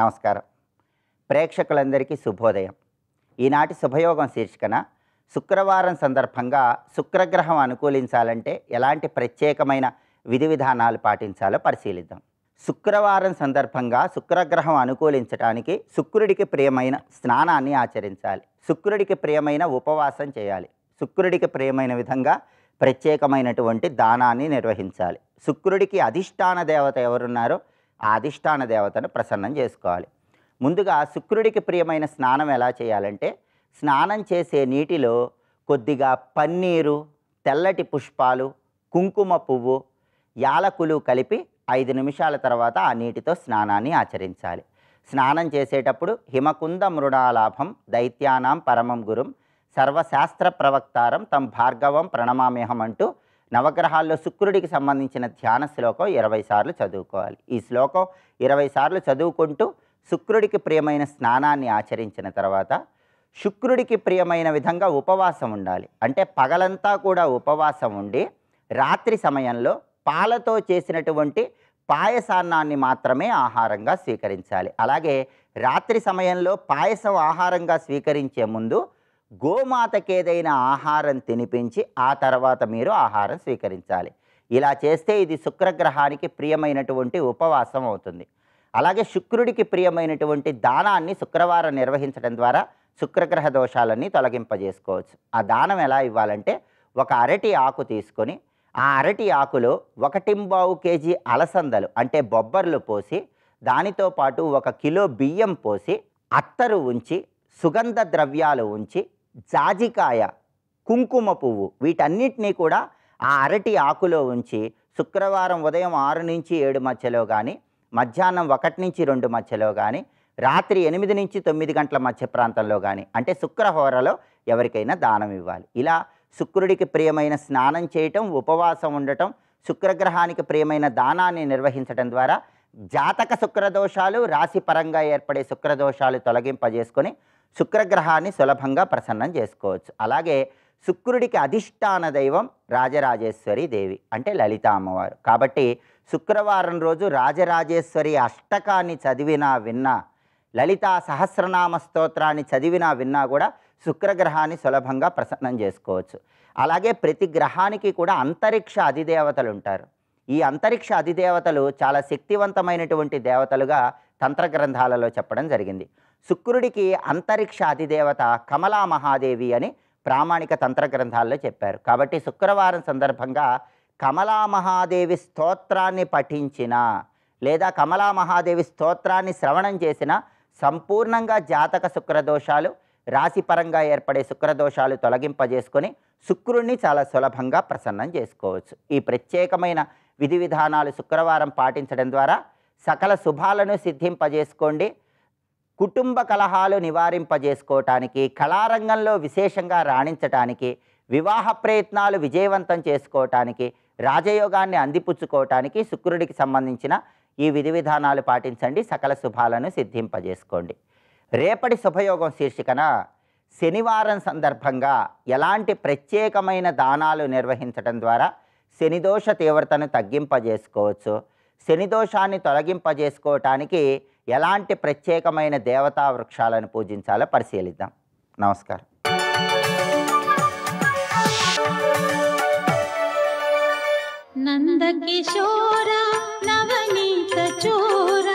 నమస్కారం. ప్రేక్షకులందరికీ శుభోదయం. ఈనాటి శుభయోగం శీర్షికన శుక్రవారం సందర్భంగా శుక్రగ్రహం అనుకూలించాలంటే ఎలాంటి ప్రత్యేకమైన విధి విధానాలు పాటించాలో పరిశీలిద్దాం. శుక్రవారం సందర్భంగా శుక్రగ్రహం అనుకూలించడానికి శుక్రుడికి ప్రియమైన స్నానాన్ని ఆచరించాలి. శుక్రుడికి ప్రియమైన ఉపవాసం చేయాలి. శుక్రుడికి ప్రియమైన విధంగా ప్రత్యేకమైనటువంటి దానాన్ని నిర్వహించాలి. శుక్రుడికి అధిష్టాన దేవత ఎవరున్నారో ఆ అధిష్టాన దేవతను ప్రసన్నం చేసుకోవాలి. ముందుగా శుక్రుడికి ప్రియమైన స్నానం ఎలా చేయాలంటే, స్నానం చేసే నీటిలో కొద్దిగా పన్నీరు, తెల్లటి పుష్పాలు, కుంకుమ పువ్వు, యాలకులు కలిపి 5 నిమిషాల తర్వాత ఆ నీటితో స్నానాన్ని ఆచరించాలి. స్నానం చేసేటప్పుడు హిమకుంద మృడాలాభం దైత్యానాం పరమం గురుం సర్వశాస్త్ర ప్రవక్తారం తం భార్గవం ప్రణమామ్యహం అంటూ నవగ్రహాల్లో శుక్రుడికి సంబంధించిన ధ్యాన శ్లోకం 20 సార్లు చదువుకోవాలి. ఈ శ్లోకం 20 సార్లు చదువుకుంటూ శుక్రుడికి ప్రియమైన స్నానాన్ని ఆచరించిన తర్వాత శుక్రుడికి ప్రియమైన విధంగా ఉపవాసం ఉండాలి. అంటే పగలంతా కూడా ఉపవాసం ఉండి రాత్రి సమయంలో పాలతో చేసినటువంటి పాయసాన్నాన్ని మాత్రమే ఆహారంగా స్వీకరించాలి. అలాగే రాత్రి సమయంలో పాయసం ఆహారంగా స్వీకరించే ముందు గోమాతకేదైనా ఆహారం తినిపించి ఆ తర్వాత మీరు ఆహారం స్వీకరించాలి. ఇలా చేస్తే ఇది శుక్రగ్రహానికి ప్రియమైనటువంటి ఉపవాసం అవుతుంది. అలాగే శుక్రుడికి ప్రియమైనటువంటి దానాన్ని శుక్రవారం నిర్వహించడం ద్వారా శుక్రగ్రహ దోషాలన్నీ తొలగింపజేసుకోవచ్చు. ఆ దానం ఎలా ఇవ్వాలంటే, ఒక అరటి ఆకు తీసుకొని ఆ అరటి ఆకులో 1.25 కేజీ అలసందలు అంటే బొబ్బర్లు పోసి, దానితో పాటు 1 కిలో బియ్యం పోసి, అత్తరు ఉంచి, సుగంధ ద్రవ్యాలు ఉంచి, జాజికాయ, కుంకుమ పువ్వు వీటన్నిటినీ కూడా ఆ అరటి ఆకులో ఉంచి శుక్రవారం ఉదయం 6 నుంచి 7 మధ్యలో కానీ, మధ్యాహ్నం 1 నుంచి 2 మధ్యలో కానీ, రాత్రి 8 నుంచి 9 గంటల మధ్య ప్రాంతంలో కానీ, అంటే శుక్రహోరలో ఎవరికైనా దానం ఇవ్వాలి. ఇలా శుక్రుడికి ప్రియమైన స్నానం చేయటం, ఉపవాసం ఉండటం, శుక్రగ్రహానికి ప్రియమైన దానాన్ని నిర్వహించడం ద్వారా జాతక శుక్రదోషాలు, రాశిపరంగా ఏర్పడే శుక్రదోషాలు తొలగింపజేసుకొని శుక్రగ్రహాన్ని సులభంగా ప్రసన్నం చేసుకోవచ్చు. అలాగే శుక్రుడికి అధిష్టాన దైవం రాజరాజేశ్వరి దేవి అంటే లలిత అమ్మవారు. కాబట్టి శుక్రవారం రోజు రాజరాజేశ్వరి అష్టకాన్ని చదివినా విన్నా, లలితా సహస్రనామ స్తోత్రాన్ని చదివినా విన్నా కూడా శుక్రగ్రహాన్ని సులభంగా ప్రసన్నం చేసుకోవచ్చు. అలాగే ప్రతి గ్రహానికి కూడా అంతరిక్ష అధిదేవతలు ఉంటారు. ఈ అంతరిక్ష అధిదేవతలు చాలా శక్తివంతమైనటువంటి దేవతలుగా తంత్ర గ్రంథాలలో చెప్పడం జరిగింది. శుక్రుడికి అంతరిక్ష అధిదేవత కమలా మహాదేవి అని ప్రామాణిక తంత్ర గ్రంథాల్లో చెప్పారు. కాబట్టి శుక్రవారం సందర్భంగా కమలా మహాదేవి స్తోత్రాన్ని పఠించిన లేదా కమలా మహాదేవి స్తోత్రాన్ని శ్రవణం చేసిన సంపూర్ణంగా జాతక శుక్రదోషాలు, రాశిపరంగా ఏర్పడే శుక్రదోషాలు తొలగింపజేసుకొని శుక్రుణ్ణి చాలా సులభంగా ప్రసన్నం చేసుకోవచ్చు. ఈ ప్రత్యేకమైన విధి విధానాలు శుక్రవారం పాటించడం ద్వారా సకల శుభాలను సిద్ధింపజేసుకోండి. కుటుంబ కలహాలు నివారింపజేసుకోవటానికి, కళారంగంలో విశేషంగా రాణించటానికి, వివాహ ప్రయత్నాలు విజయవంతం చేసుకోవటానికి, రాజయోగాన్ని అందిపుచ్చుకోవటానికి శుక్రుడికి సంబంధించిన ఈ విధి విధానాలు పాటించండి. సకల శుభాలను సిద్ధింపజేసుకోండి. రేపటి శుభయోగం శీర్షికన శనివారం సందర్భంగా ఎలాంటి ప్రత్యేకమైన దానాలు నిర్వహించడం ద్వారా శనిదోష తీవ్రతను తగ్గింపజేసుకోవచ్చు, శనిదోషాన్ని తొలగింపజేసుకోవటానికి ఎలాంటి ప్రత్యేకమైన దేవతా వృక్షాలను పూజించాలో పరిశీలిద్దాం. నమస్కారం. నందకిశోర నవనీత చోర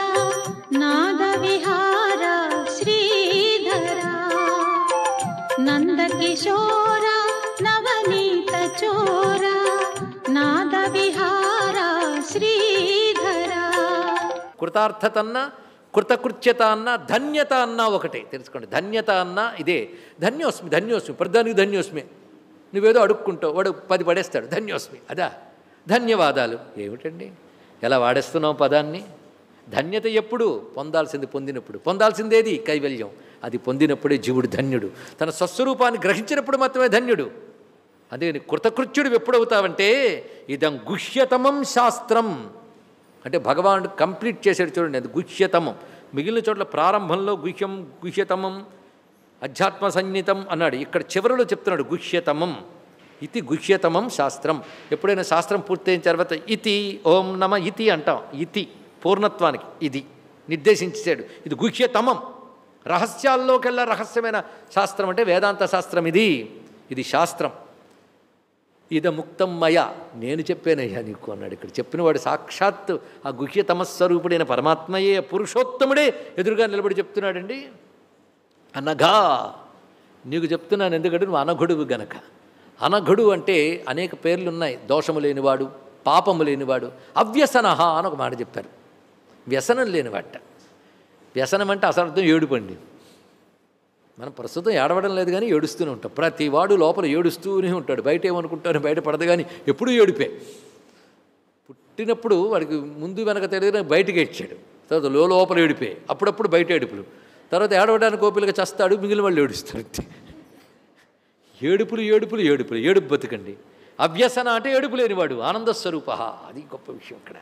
నాద విహార శ్రీధర, నందకిశోర నవనీత చోర నాద విహార శ్రీధర. కృతార్థత అన్న, కృతకృత్యత అన్న, ధన్యత అన్న ఒకటే తెలుసుకోండి. ధన్యత అన్న ఇదే. ధన్యోస్మి ధన్యోస్మి ప్రధానికి ధన్యోస్మి. నువ్వేదో అడుక్కుంటావు, వాడు 10 పడేస్తాడు. ధన్యోస్మి అదా, ధన్యవాదాలు. ఏమిటండి ఎలా వాడేస్తున్నావు పదాన్ని? ధన్యత ఎప్పుడు? పొందాల్సింది పొందినప్పుడు. పొందాల్సిందేది కైవల్యం. అది పొందినప్పుడే జీవుడు ధన్యుడు. తన స్వస్వరూపాన్ని గ్రహించినప్పుడు మాత్రమే ధన్యుడు. అదే కృతకృత్యుడు ఎప్పుడవుతావంటే ఇదం గుహ్యతమం శాస్త్రం అంటే భగవానుడు కంప్లీట్ చేసాడు చూడండి. అది గుహ్యతమం. మిగిలిన చోట్ల ప్రారంభంలో గుహ్యం, గుహ్యతమం, అధ్యాత్మ సన్నిహితం అన్నాడు. ఇక్కడ చివరిలో చెప్తున్నాడు గుహ్యతమం. ఇతి గుహ్యతమం శాస్త్రం. ఎప్పుడైనా శాస్త్రం పూర్తయిన తర్వాత ఇతి ఓం నమ ఇతి అంటాం. ఇతి పూర్ణత్వానికి ఇది. నిర్దేశించాడు. ఇది గుహ్యతమం, రహస్యాల్లోకెల్లా రహస్యమైన శాస్త్రం అంటే వేదాంత శాస్త్రం. ఇది శాస్త్రం. ఇదముక్తం మయ, నేను చెప్పానయ్యా నీకు అన్నాడు. ఇక్కడ చెప్పినవాడు సాక్షాత్ ఆ గుహ్యతమస్వరూపుడైన పరమాత్మయే, పురుషోత్తముడే ఎదురుగా నిలబడి చెప్తున్నాడండి. అనఘా నీకు చెప్తున్నాను, ఎందుకంటే నువ్వు అనఘుడువు గనక. అనఘుడు అంటే అనేక పేర్లు ఉన్నాయి. దోషము లేనివాడు, పాపము లేనివాడు, అవ్యసనహ అని ఒక మాట చెప్పారు. వ్యసనం లేనివాట. వ్యసనం అంటే అసర్థం ఏడుపండి. మనం ప్రస్తుతం ఏడవడం లేదు కానీ ఏడుస్తూనే ఉంటాం. ప్రతి వాడు లోపల ఏడుస్తూనే ఉంటాడు. బయట ఏమనుకుంటారు, బయట పడదు కానీ ఎప్పుడూ ఏడిపే. పుట్టినప్పుడు వాడికి ముందు వెనక తెలియదు, బయటకు ఏడ్చాడు. తర్వాత లోపల ఏడిపే, అప్పుడప్పుడు బయట ఏడుపులు. తర్వాత ఏడవడానికి ఓపికగా చస్తాడు, మిగిలిన వాళ్ళు ఏడుస్తారు. ఏడుపులు ఏడుపులు ఏడుపులు, ఏడుపు బతుకండి. అవ్యసన అంటే ఏడుపు లేనివాడు, ఆనందస్వరూప. అది గొప్ప విషయం. ఇక్కడ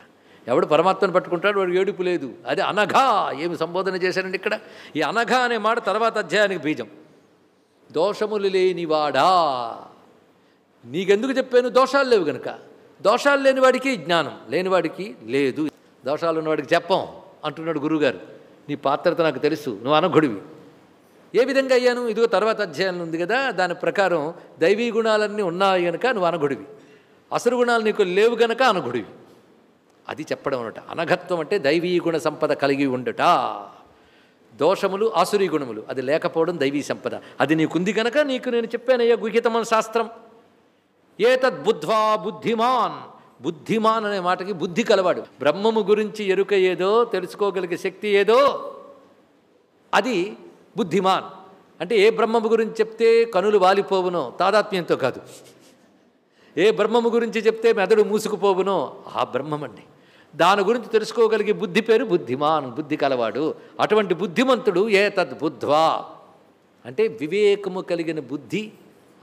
ఎవడు పరమాత్మను పట్టుకుంటాడు వాడు ఏడుపు లేదు. అది అనఘ. ఏమి సంబోధన చేశారండి ఇక్కడ? ఈ అనఘ అనే మాట తర్వాత అధ్యాయానికి బీజం. దోషములు లేనివాడా. నీకెందుకు చెప్పాను? దోషాలు లేవు గనుక. దోషాలు లేనివాడికి జ్ఞానం, లేనివాడికి లేదు. దోషాలు ఉన్నవాడికి చెప్పం అంటున్నాడు గురువుగారు. నీ పాత్రత నాకు తెలుసు, నువ్వు అనఘుడివి. ఏ విధంగా అయ్యాను? ఇదిగో తర్వాత అధ్యాయంలో ఉంది కదా, దాని ప్రకారం దైవీ గుణాలన్నీ ఉన్నాయి కనుక నువ్వు అనఘుడివి, అసురు గుణాలు నీకు లేవు గనక అనఘుడివి. అది చెప్పడం అనట. అనఘత్వం అంటే దైవీ గుణ సంపద కలిగి ఉండుట. దోషములు ఆసురీ గుణములు అది లేకపోవడం దైవీ సంపద. అది నీకుంది గనక నీకు నేను చెప్పానయ్యా గుహ్యతమం శాస్త్రం. ఏతద్బుద్ధ్వా బుద్ధిమాన్. బుద్ధిమాన్ అనే మాటకి బుద్ధి కలవాడు. బ్రహ్మము గురించి ఎరుక ఏదో, తెలుసుకోగలిగే శక్తి ఏదో అది బుద్ధిమాన్. అంటే ఏ బ్రహ్మము గురించి చెప్తే కనులు వాలిపోవునో, తాదాత్మ్యంతో కాదు. ఏ బ్రహ్మము గురించి చెప్తే మెదడు మూసుకుపోవునో ఆ బ్రహ్మమండి. దాని గురించి తెలుసుకోగలిగే బుద్ధి పేరు బుద్ధిమాన్, బుద్ధి కలవాడు. అటువంటి బుద్ధిమంతుడు ఏతద్బుద్ధ్వా అంటే వివేకము కలిగిన బుద్ధి,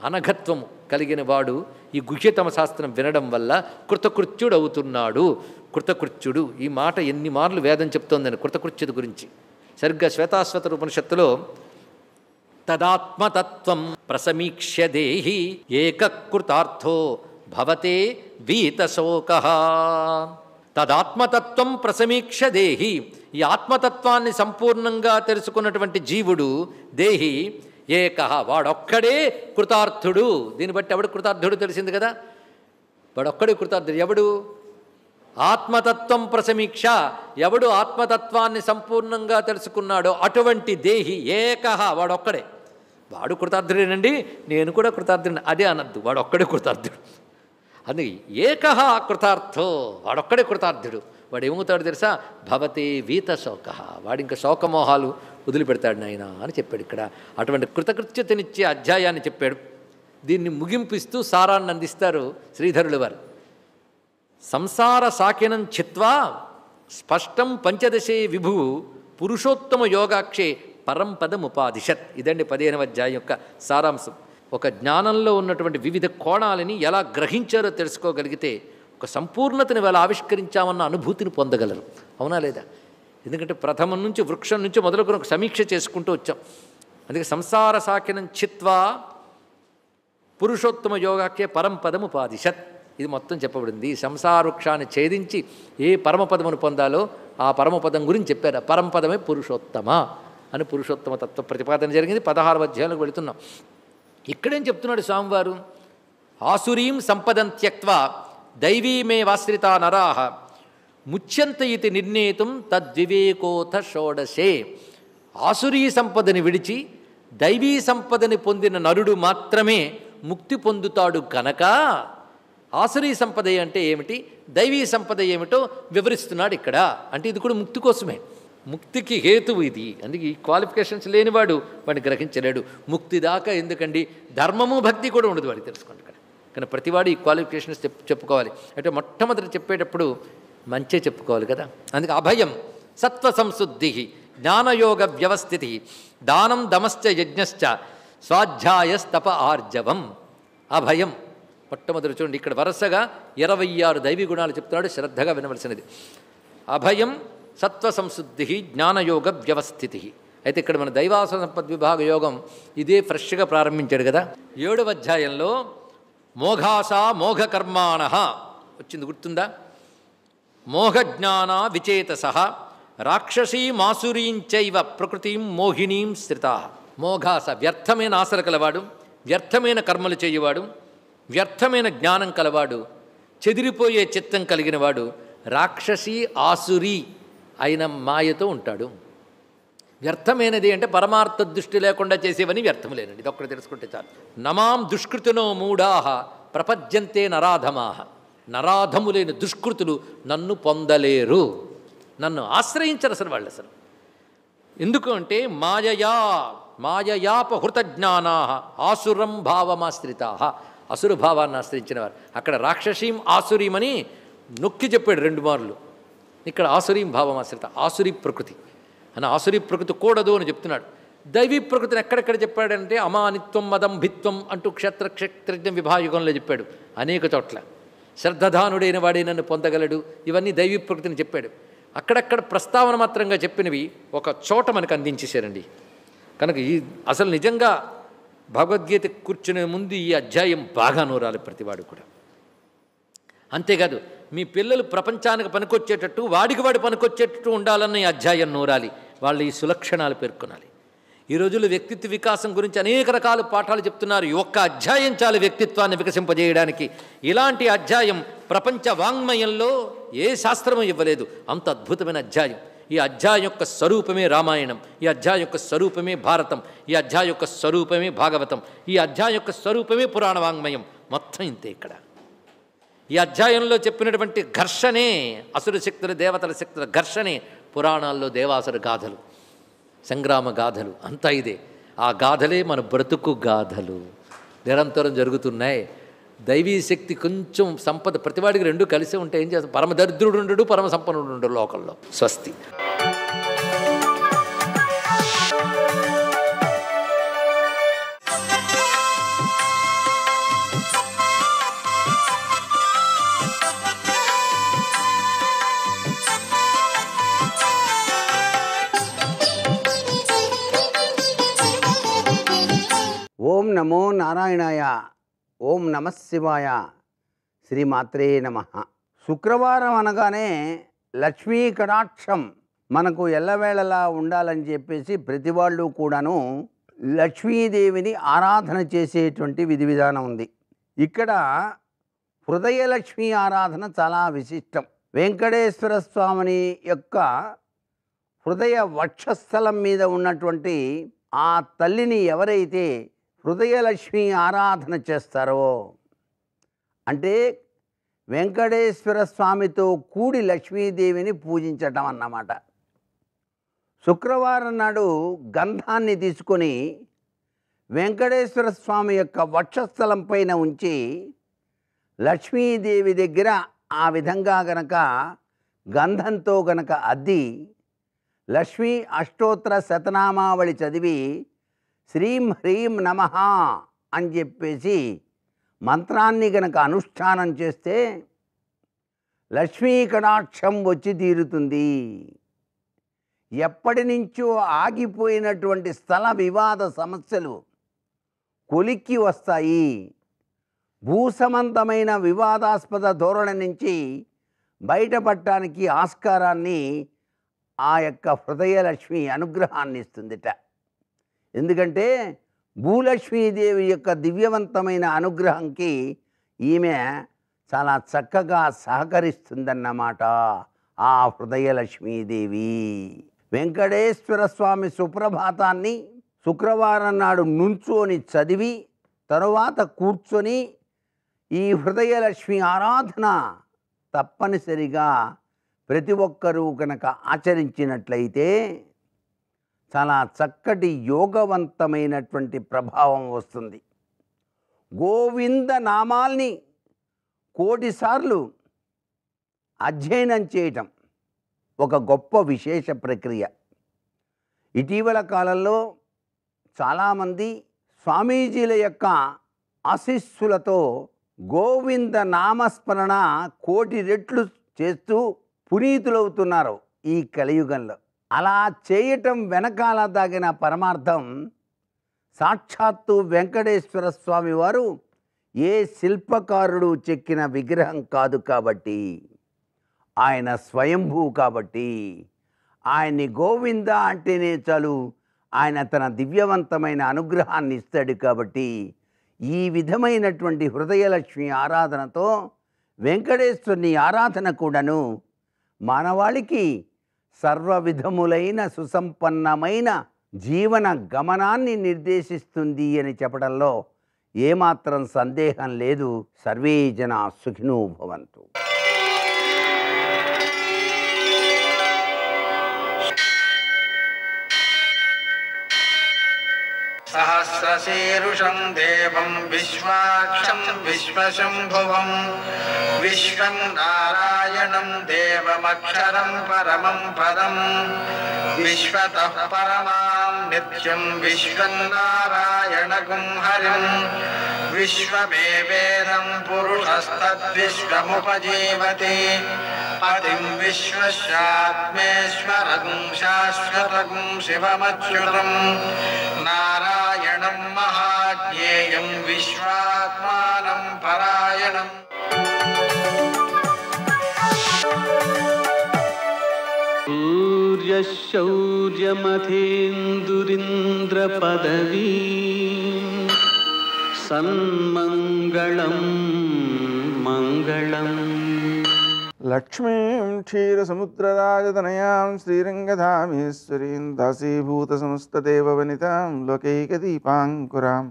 అనఘత్వము కలిగిన వాడు ఈ గుహ్యతమ శాస్త్రం వినడం వల్ల కృతకృత్యుడు అవుతున్నాడు. కృతకృత్యుడు ఈ మాట ఎన్ని మార్లు వేదం చెప్తోందని కృతకృత్యుడు గురించి. సరిగ్గా శ్వేతాశ్వతర ఉపనిషత్తులో తదాత్మతత్వం ప్రసమీక్ష్య దేహి ఏకకృతార్థో భవతే వీతశోకః. తదాత్మతత్వం ప్రసమీక్ష్య దేహి. ఈ ఆత్మతత్వాన్ని సంపూర్ణంగా తెలుసుకున్నటువంటి జీవుడు దేహి ఏకః వాడొక్కడే కృతార్థుడు. దీన్ని బట్టి ఎవడు కృతార్థుడు తెలిసింది కదా. వాడొక్కడే కృతార్థుడు. ఎవడు? ఆత్మతత్వం ప్రసమీక్ష. ఎవడు ఆత్మతత్వాన్ని సంపూర్ణంగా తెలుసుకున్నాడో అటువంటి దేహి ఏకః వాడొక్కడే. వాడు కృతార్థుడేనండి, నేను కూడా కృతార్థుడు అదే అనద్దు. వాడొక్కడే కృతార్థుడు. అందుకే ఏకః కృతార్థో, వాడొక్కడే కృతార్థుడు. వాడు ఏమవుతాడు తెలుసా? భవతే వీతశోక. వాడు ఇంకా శోకమోహాలు వదిలిపెడతాడు నాయన అని చెప్పాడు ఇక్కడ. అటువంటి కృతకృత్యతనిచ్చే అధ్యాయాన్ని చెప్పాడు. దీన్ని ముగింపిస్తూ సారాన్ని అందిస్తారు శ్రీధరుల వారు. సంసార సాకినం చిత్వా స్పష్టం పంచదశే విభు పురుషోత్తమ యోగాక్షే పరంపదముపాదిశత్. ఇదండి 15వ అధ్యాయం యొక్క సారాంశం. ఒక జ్ఞానంలో ఉన్నటువంటి వివిధ కోణాలని ఎలా గ్రహించారో తెలుసుకోగలిగితే ఒక సంపూర్ణతని ఎలా ఆవిష్కరించామన్న అనుభూతిని పొందగలరు. అవునా లేదా? ఎందుకంటే ప్రథమం నుంచి వృక్షం నుంచి మొదలుకొని ఒక సమీక్ష చేసుకుంటూ వచ్చాం. అందుకే సంసార సాకినం చిత్వా పురుషోత్తమ యోగాఖ్యే పరంపదముపాదిశత్. ఇది మొత్తం చెప్పబడింది. ఈ సంసార వృక్షాన్ని ఛేదించి ఏ పరమపదమును పొందాలో ఆ పరమపదం గురించి చెప్పారు. పరమపదమే పురుషోత్తమ అని పురుషోత్తమ తత్వ ప్రతిపాదన జరిగింది. 16వ అధ్యాయంలోకి వెళుతున్నాం. ఇక్కడేం చెప్తున్నాడు స్వామివారు? ఆసురీం సంపదం త్యక్త్వా దైవీమేవాశ్రితా నరాః ముచ్యంత ఇతి నిర్ణేతుం తద్వివేకోథ షోడశే. ఆసురీ సంపదని విడిచి దైవీ సంపదని పొందిన నరుడు మాత్రమే ముక్తి పొందుతాడు కనుక ఆసురీ సంపద అంటే ఏమిటి, దైవీ సంపద ఏమిటో వివరిస్తున్నాడు ఇక్కడ. అంటే ఇది కూడా ముక్తి కోసమే. ముక్తికి హేతువు ఇది. అందుకే ఈ క్వాలిఫికేషన్స్ లేనివాడు వాడిని గ్రహించలేడు. ముక్తి దాకా ఎందుకండి, ధర్మము భక్తి కూడా ఉండదు వాడికి. తెలుసుకోండి ఇక్కడ. కానీ ప్రతివాడు ఈ క్వాలిఫికేషన్స్ చెప్పుకోవాలి. అంటే మొట్టమొదటి చెప్పేటప్పుడు మంచే చెప్పుకోవాలి కదా. అందుకే అభయం సత్వ సంశుద్ధి జ్ఞానయోగ వ్యవస్థితి దానం దమశ్చ యజ్ఞశ్చ స్వాధ్యాయస్తప ఆర్జవం. అభయం మొట్టమొదటి చూడండి. ఇక్కడ వరుసగా 26 దైవీ గుణాలు చెప్తున్నాడు. శ్రద్ధగా వినవలసినది. అభయం సత్వ సంశుద్ధి జ్ఞానయోగ వ్యవస్థితి. అయితే ఇక్కడ మన దైవాసుర సంపద్విభాగ యోగం ఇదే ఫ్రెష్గా ప్రారంభించాడు కదా. 7వ అధ్యాయంలో మోఘాస మోఘకర్మాణ వచ్చింది, గుర్తుందా? మోఘజ్ఞాన విచేతస రాక్షసీమాసురీంచైవ ప్రకృతిం మోహినీం శ్రితా. మోఘాస వ్యర్థమైన ఆశలు కలవాడు, వ్యర్థమైన కర్మలు చేయువాడు, వ్యర్థమైన జ్ఞానం కలవాడు, చెదిరిపోయే చిత్తం కలిగినవాడు రాక్షసి ఆసురి అయిన మాయతో ఉంటాడు. వ్యర్థమైనది అంటే పరమార్థ దృష్టి లేకుండా చేసేవని వ్యర్థములేనండి. ఇది ఒక్కటి తెలుసుకుంటే చాలు. నమాం దుష్కృతినో మూఢాహ ప్రపద్యంతే నరాధమాహ. నరాధములైన దుష్కృతులు నన్ను పొందలేరు, నన్ను ఆశ్రయించరు అసలు వాళ్ళు. అసలు ఎందుకు అంటే మాయయాపహృత జ్ఞానా ఆసురం భావమాశ్రితా. అసుర భావాన్ని ఆశ్రయించిన వారు. అక్కడ రాక్షసీం ఆసురీమని నొక్కి చెప్పాడు 2 మార్లు. ఇక్కడ ఆసురీం భావమాశ్రిత, ఆసురీ ప్రకృతి అని. ఆసురీ ప్రకృతి కూడదు అని చెప్తున్నాడు. దైవీ ప్రకృతిని ఎక్కడెక్కడ చెప్పాడంటే అమానిత్వం మదంభిత్వం అంటూ క్షేత్రజ్ఞ విభాయుగంలో చెప్పాడు అనేక చోట్ల. శ్రద్ధధానుడైన వాడే నన్ను పొందగలడు, ఇవన్నీ దైవీ ప్రకృతిని చెప్పాడు. అక్కడక్కడ ప్రస్తావన మాత్రంగా చెప్పినవి ఒక చోట మనకు అందించేశారండి. కనుక ఈ అసలు నిజంగా భగవద్గీత కూర్చునే ముందు ఈ అధ్యాయం బాగా నూరాలి ప్రతివాడు కూడా. అంతేకాదు మీ పిల్లలు ప్రపంచానికి పనికొచ్చేటట్టు, వాడికి వాడు పనికొచ్చేటట్టు ఉండాలన్న ఈ అధ్యాయం నూరాలి. వాళ్ళు ఈ సులక్షణాలు పేర్కొనాలి. ఈ రోజుల్లో వ్యక్తిత్వ వికాసం గురించి అనేక రకాల పాఠాలు చెప్తున్నారు. ఈ ఒక్క అధ్యాయం చాలు వ్యక్తిత్వాన్ని వికసింపజేయడానికి. ఇలాంటి అధ్యాయం ప్రపంచ వాంగ్మయంలో ఏ శాస్త్రము ఇవ్వలేదు. అంత అద్భుతమైన అధ్యాయం. ఈ అధ్యాయం యొక్క స్వరూపమే రామాయణం, ఈ అధ్యాయం యొక్క స్వరూపమే భారతం, ఈ అధ్యాయం యొక్క స్వరూపమే భాగవతం, ఈ అధ్యాయం యొక్క స్వరూపమే పురాణ వాంగ్మయం. మొత్తం ఇంతే. ఇక్కడ ఈ అధ్యాయంలో చెప్పినటువంటి ఘర్షణే, అసుర శక్తుల దేవతల శక్తుల ఘర్షణే పురాణాల్లో దేవాసుర గాథలు, సంగ్రామ గాథలు అంతా ఇదే. ఆ గాథలే మన బ్రతుకు గాథలు నిరంతరం జరుగుతున్నాయి. దైవీ శక్తి కొంచెం సంపద ప్రతివాడికి 2 కలిసి ఉంటే ఏం చేస్తాం? పరమ దరిద్రుడు ఉండడు, పరమ సంపన్నుడు ఉండడు లోకంలో. స్వస్తి. ఓం నమో నారాయణాయ. ఓం నమః శివాయ. శ్రీమాత్రే నమః. శుక్రవారం అనగానే లక్ష్మీ కటాక్షం మనకు ఎల్లవేళలా ఉండాలని చెప్పేసి ప్రతి వాళ్ళు కూడాను లక్ష్మీదేవిని ఆరాధన చేసేటువంటి విధి విధానం ఉంది. ఇక్కడ హృదయలక్ష్మీ ఆరాధన చాలా విశిష్టం. వెంకటేశ్వర స్వామిని యొక్క హృదయ వక్షస్థలం మీద ఉన్నటువంటి ఆ తల్లిని ఎవరైతే హృదయలక్ష్మి ఆరాధన చేస్తారో, అంటే వెంకటేశ్వర స్వామితో కూడి లక్ష్మీదేవిని పూజించటం అన్నమాట. శుక్రవారం నాడు గంధాన్ని తీసుకొని వెంకటేశ్వర స్వామి యొక్క వక్షస్థలం పైన ఉంచి లక్ష్మీదేవి దగ్గర ఆ విధంగా గనక గంధంతో గనక అద్ది లక్ష్మీ అష్టోత్తర శతనామావళి చదివి శ్రీం హ్రీం నమః అని చెప్పేసి మంత్రాన్ని గనక అనుష్ఠానం చేస్తే లక్ష్మీ కటాక్షం వచ్చి తీరుతుంది. ఎప్పటి నుంచో ఆగిపోయినటువంటి స్థల వివాద సమస్యలు కొలిక్కి వస్తాయి. భూసమంతమైన వివాదాస్పద ధోరణి నుంచి బయటపడటానికి ఆస్కారాన్ని ఆ యొక్క హృదయలక్ష్మి అనుగ్రహాన్ని ఇస్తుందిట. ఎందుకంటే భూలక్ష్మీదేవి యొక్క దివ్యవంతమైన అనుగ్రహంకి ఈమె చాలా చక్కగా సహకరిస్తుందన్నమాట. ఆ హృదయలక్ష్మీదేవి వెంకటేశ్వర స్వామి సుప్రభాతాన్ని శుక్రవారం నాడు నుంచోని చదివి తరువాత కూర్చొని ఈ హృదయలక్ష్మి ఆరాధన తప్పనిసరిగా ప్రతి ఒక్కరూ కనుక ఆచరించినట్లయితే చాలా చక్కటి యోగవంతమైనటువంటి ప్రభావం వస్తుంది. గోవింద నామాల్ని 1,000,000 సార్లు అధ్యయనం చేయటం ఒక గొప్ప విశేష ప్రక్రియ. ఇటీవల కాలంలో చాలామంది స్వామీజీల యొక్క ఆశీస్సులతో గోవింద నామస్మరణ 1,000,000 రెట్లు చేస్తూ పునీతులవుతున్నారు ఈ కలియుగంలో. అలా చేయటం వెనకాల దాగిన పరమార్థం సాక్షాత్తు వెంకటేశ్వర స్వామి వారు ఏ శిల్పకారుడు చెక్కిన విగ్రహం కాదు కాబట్టి, ఆయన స్వయంభూ కాబట్టి ఆయన్ని గోవింద అంటేనే చాలు ఆయన తన దివ్యవంతమైన అనుగ్రహాన్ని ఇస్తాడు. కాబట్టి ఈ విధమైనటువంటి హృదయలక్ష్మి ఆరాధనతో వెంకటేశ్వరుని ఆరాధన కూడాను మానవాళికి సర్వ విధములైన సుసంపన్నమైన జీవన గమనాన్ని నిర్దేశిస్తుంది అని చెప్పడంలో ఏమాత్రం సందేహం లేదు. సర్వే జనా సుఖినో భవంతు. సహస్రశీరుషం దేవం విశ్వాక్షం విశ్వశంభువం విశ్వం నారాయణం దేవమక్షరం పరమం పదం విశ్వతః పరమాం నిత్యం విశ్వం నారాయణగుం హరిం విశ్వమేవేదం పురుషస్తద్విశ్వముపజీవతి పతిం విశ్వస్యాత్మేశ్వరం శాశ్వతం శివమచ్యుతం నారాయణం మహాజ్ఞేయం విశ్వాత్మానం పరాయణం. సూర్యశౌర్యమథేందురింద్రపదవీ సన్మంగళం మంగళం. లక్ష్మీం క్షీరసముద్రరాజతనయాం శ్రీరంగధామేశ్వరీం దాసీభూతసమస్తదేవవనితాం లోకైకదీపాంకురాం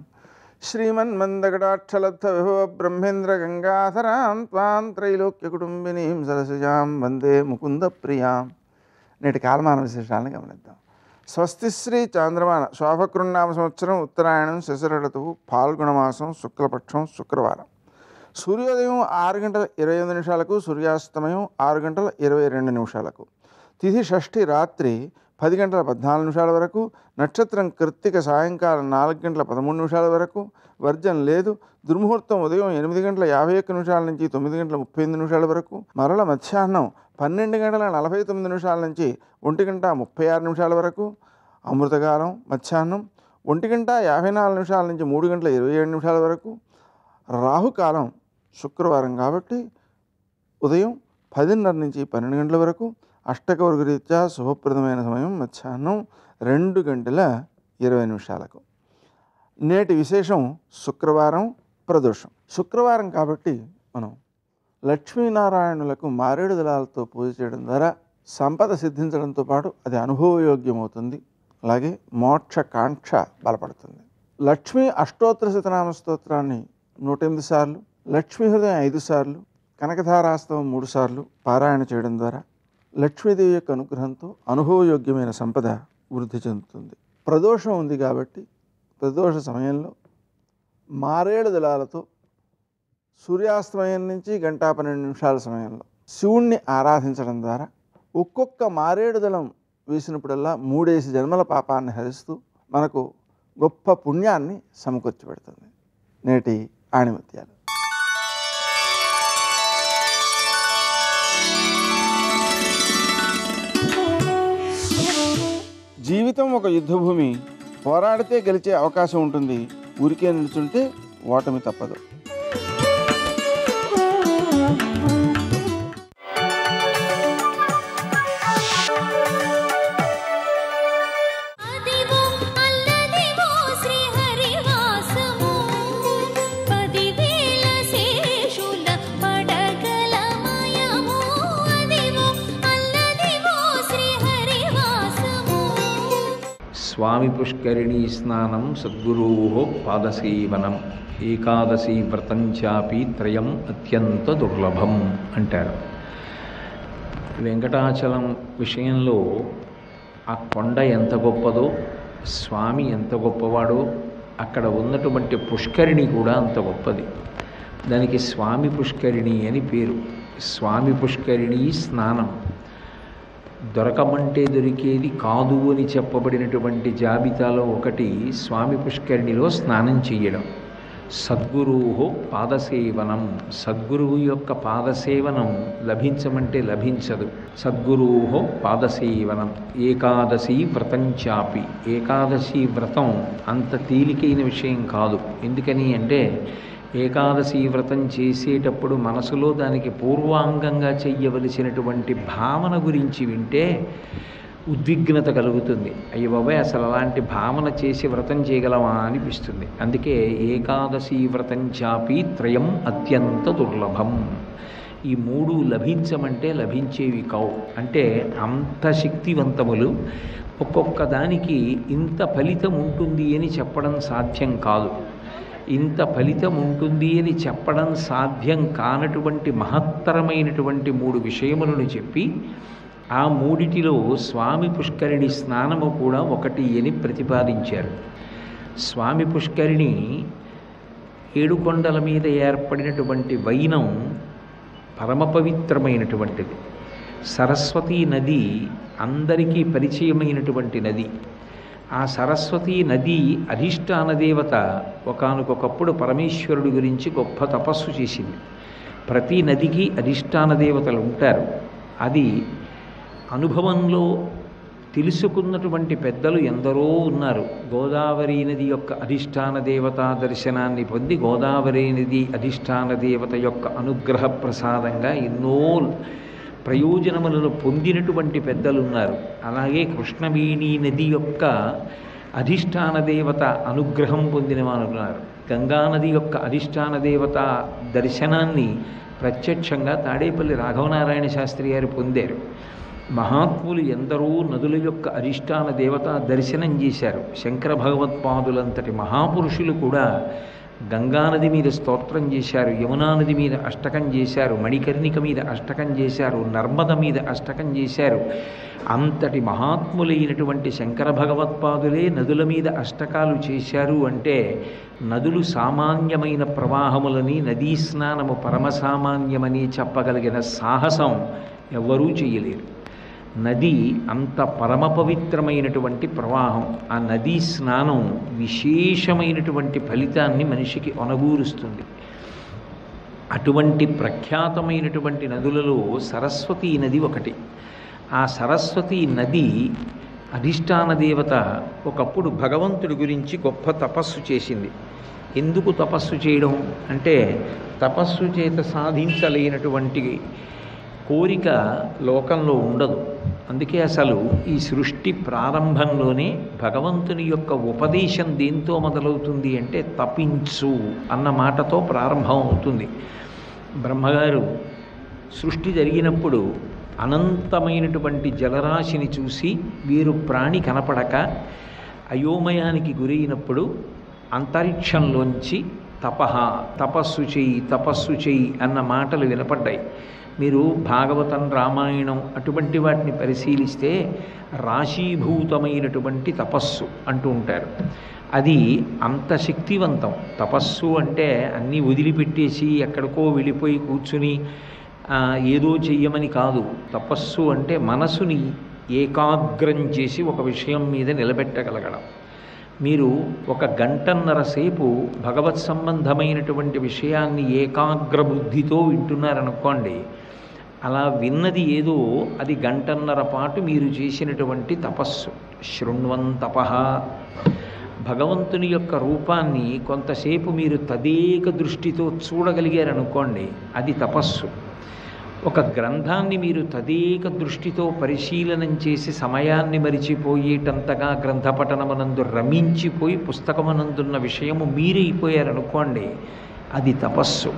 శ్రీమన్మందకటాక్షలబ్ధవిభవ బ్రహ్మేంద్రగంగాధరాం త్వాం త్రైలోక్యకుటుంబినీం సరసిజాం వందే ముకుందప్రియాం. నేటి కాలమాన విశేషాలను గమనిద్దాం. స్వస్తి శ్రీ చాంద్రమాన శోభకృన్నామ సంవత్సరం ఉత్తరాయణం శశిరఋతువు ఫాల్గుణమాసం శుక్లపక్షం శుక్రవారం. సూర్యోదయం 6:25 సూర్యాస్తమయం 6:22 తిథి షష్ఠి రాత్రి 10:14 వరకు, నక్షత్రం కృత్తిక సాయంకాలం 4:13 వరకు, వర్జం లేదు. దుర్ముహూర్తం ఉదయం 8:51 నుంచి 9:35 వరకు, మరల మధ్యాహ్నం 12:49 నుంచి 1:36 వరకు, అమృతకాలం మధ్యాహ్నం 1:54 నుంచి 3:27 వరకు, రాహుకాలం శుక్రవారం కాబట్టి ఉదయం 10:30 నుంచి 12 గంటల వరకు, అష్టకవర్గ రీత్యా శుభప్రదమైన సమయం మధ్యాహ్నం 2:20. నేటి విశేషం శుక్రవారం ప్రదోషం. శుక్రవారం కాబట్టి మనం లక్ష్మీనారాయణులకు మారేడు దళాలతో పూజ చేయడం ద్వారా సంపద సిద్ధించడంతో పాటు అది అనుభవయోగ్యమవుతుంది. అలాగే మోక్షకాంక్ష బలపడుతుంది. లక్ష్మీ అష్టోత్తర శతనామ స్తోత్రాన్ని 108 సార్లు, లక్ష్మీ హృదయం 5 సార్లు, కనకధారాస్తవం 3 సార్లు పారాయణ చేయడం ద్వారా లక్ష్మీదేవి యొక్క అనుగ్రహంతో అనుభవయోగ్యమైన సంపద వృద్ధి చెందుతుంది. ప్రదోషం ఉంది కాబట్టి ప్రదోష సమయంలో మారేడు దళాలతో సూర్యాస్తమయం నుంచి 1:12 సమయంలో శివుణ్ణి ఆరాధించడం ద్వారా ఒక్కొక్క మారేడు దళం వేసినప్పుడల్లా 3 జన్మల పాపాన్ని హరిస్తూ మనకు గొప్ప పుణ్యాన్ని సమకూర్చి పెడుతుంది. నేటి ఆణిముత్యాలు. జీవితం ఒక యుద్ధభూమి. పోరాడితే గెలిచే అవకాశం ఉంటుంది. ఊరికే నిలుచుంటే ఓటమి తప్పదు. స్వామి పుష్కరిణీ స్నానం సద్గురో పాదసేవనం ఏకాదశి వ్రతం చాపి త్రయం అత్యంత దుర్లభం అంటారు. వెంకటాచలం విషయంలో ఆ కొండ ఎంత గొప్పదో, స్వామి ఎంత గొప్పవాడో, అక్కడ ఉన్నటువంటి పుష్కరిణి కూడా అంత గొప్పది. దానికి స్వామి పుష్కరిణి అని పేరు. స్వామి పుష్కరిణి స్నానం దొరకమంటే దొరికేది కాదు అని చెప్పబడినటువంటి జాబితాలో ఒకటి స్వామి పుష్కరిణిలో స్నానం చేయడం. సద్గురువు పాదసేవనం, సద్గురువు యొక్క పాదసేవనం లభించమంటే లభించదు. సద్గురువు పాదసేవనం. ఏకాదశి వ్రతం చాపి, ఏకాదశి వ్రతం అంత తేలికైన విషయం కాదు. ఎందుకని అంటే ఏకాదశి వ్రతం చేసేటప్పుడు మనసులో దానికి పూర్వాంగంగా చెయ్యవలసినటువంటి భావన గురించి వింటే ఉద్విగ్నత కలుగుతుంది. అయ్య బాబాయ్ అసలు అలాంటి భావన చేసి వ్రతం చేయగలమా అనిపిస్తుంది. అందుకే ఏకాదశి వ్రతం చాపి త్రయం అత్యంత దుర్లభం. ఈ 3 లభించమంటే లభించేవి కావు. అంటే అంత శక్తివంతములు. ఒక్కొక్క దానికి ఇంత ఫలితం ఉంటుంది అని చెప్పడం సాధ్యం కాదు. ఇంత ఫలితం ఉంటుంది అని చెప్పడం సాధ్యం కానటువంటి మహత్తరమైనటువంటి 3 విషయములను చెప్పి ఆ 3టిలో స్వామి పుష్కరిణి స్నానము కూడా ఒకటి అని ప్రతిపాదించారు. స్వామి పుష్కరిణి 7 కొండల మీద ఏర్పడినటువంటి వైనం పరమ పవిత్రమైనటువంటిది. సరస్వతీ నది అందరికీ పరిచయమైనటువంటి నది. ఆ సరస్వతీ నది అధిష్టాన దేవత ఒకానొకప్పుడు పరమేశ్వరుడి గురించి గొప్ప తపస్సు చేసింది. ప్రతి నదికి అధిష్టాన దేవతలు ఉంటారు. అది అనుభవంలో తెలుసుకున్నటువంటి పెద్దలు ఎందరో ఉన్నారు. గోదావరి నది యొక్క అధిష్టాన దేవతా దర్శనాన్ని పొంది గోదావరి నది అధిష్టాన దేవత యొక్క అనుగ్రహ ప్రసాదంగా ఎన్నో ప్రయోజనములను పొందినటువంటి పెద్దలు ఉన్నారు. అలాగే కృష్ణవేణి నది యొక్క అధిష్టాన దేవత అనుగ్రహం పొందిన వారు ఉన్నారు. గంగానది యొక్క అధిష్టాన దేవత దర్శనాన్ని ప్రత్యక్షంగా తాడేపల్లి రాఘవనారాయణ శాస్త్రి గారు పొందారు. మహాత్ములు ఎందరో నదుల యొక్క అధిష్టాన దేవత దర్శనం చేశారు. శంకర భగవత్పాదులంతటి మహాపురుషులు కూడా గంగానది మీద స్తోత్రం చేశారు, యమునా నది మీద అష్టకం చేశారు, మణికర్ణిక మీద అష్టకం చేశారు, నర్మద మీద అష్టకం చేశారు. అంతటి మహాత్ములైనటువంటి శంకర భగవత్పాదులే నదుల మీద అష్టకాలు చేశారు అంటే నదులు సామాన్యమైన ప్రవాహములని, నదీ స్నానము పరమసామాన్యమని చెప్పగలిగిన సాహసం ఎవ్వరూ చేయలేరు. నది అంత పరమ పవిత్రమైనటువంటి ప్రవాహం. ఆ నదీ స్నానం విశేషమైనటువంటి ఫలితాన్ని మనిషికి అనుభూరుస్తుంది. అటువంటి ప్రఖ్యాతమైనటువంటి నదులలో సరస్వతీ నది ఒకటి. ఆ సరస్వతీ నది అధిష్టాన దేవత ఒకప్పుడు భగవంతుడి గురించి గొప్ప తపస్సు చేసింది. ఎందుకు తపస్సు చేయడం అంటే తపస్సు చేత సాధించలేనటువంటి కోరిక లోకంలో ఉండదు. అందుకే అసలు ఈ సృష్టి ప్రారంభంలోనే భగవంతుని యొక్క ఉపదేశం దేంతో మొదలవుతుంది అంటే తపించు అన్న మాటతో ప్రారంభం అవుతుంది. బ్రహ్మగారు సృష్టి జరిగినప్పుడు అనంతమైనటువంటి జలరాశిని చూసి వీరు ప్రాణి కనపడక అయోమయానికి గురైనప్పుడు అంతరిక్షంలోంచి తపస్సు చెయ్యి అన్న మాటలు వినపడ్డాయి. మీరు భాగవతం, రామాయణం అటువంటి వాటిని పరిశీలిస్తే రాశీభూతమైనటువంటి తపస్సు అంటూ ఉంటారు. అది అంత శక్తివంతం. తపస్సు అంటే అన్నీ వదిలిపెట్టేసి ఎక్కడికో వెళ్ళిపోయి కూర్చుని ఏదో చెయ్యమని కాదు. తపస్సు అంటే మనసుని ఏకాగ్రం చేసి ఒక విషయం మీద నిలబెట్టగలగడం. మీరు 1 గంటన్నర సేపు భగవత్ సంబంధమైనటువంటి విషయాన్ని ఏకాగ్ర బుద్ధితో వింటున్నారనుకోండి, అలా విన్నది ఏదో అది గంటన్నర పాటు మీరు చేసినటువంటి తపస్సు. శృణ్వంతపః. భగవంతుని యొక్క రూపాన్ని కొంతసేపు మీరు తదేక దృష్టితో చూడగలిగారనుకోండి, అది తపస్సు. ఒక గ్రంథాన్ని మీరు తదేక దృష్టితో పరిశీలనం చేసి సమయాన్ని మరిచిపోయేటంతగా గ్రంథపఠనమునందు రమించిపోయి పుస్తకమునందున్న విషయము మీరైపోయారనుకోండి, అది తపస్సు.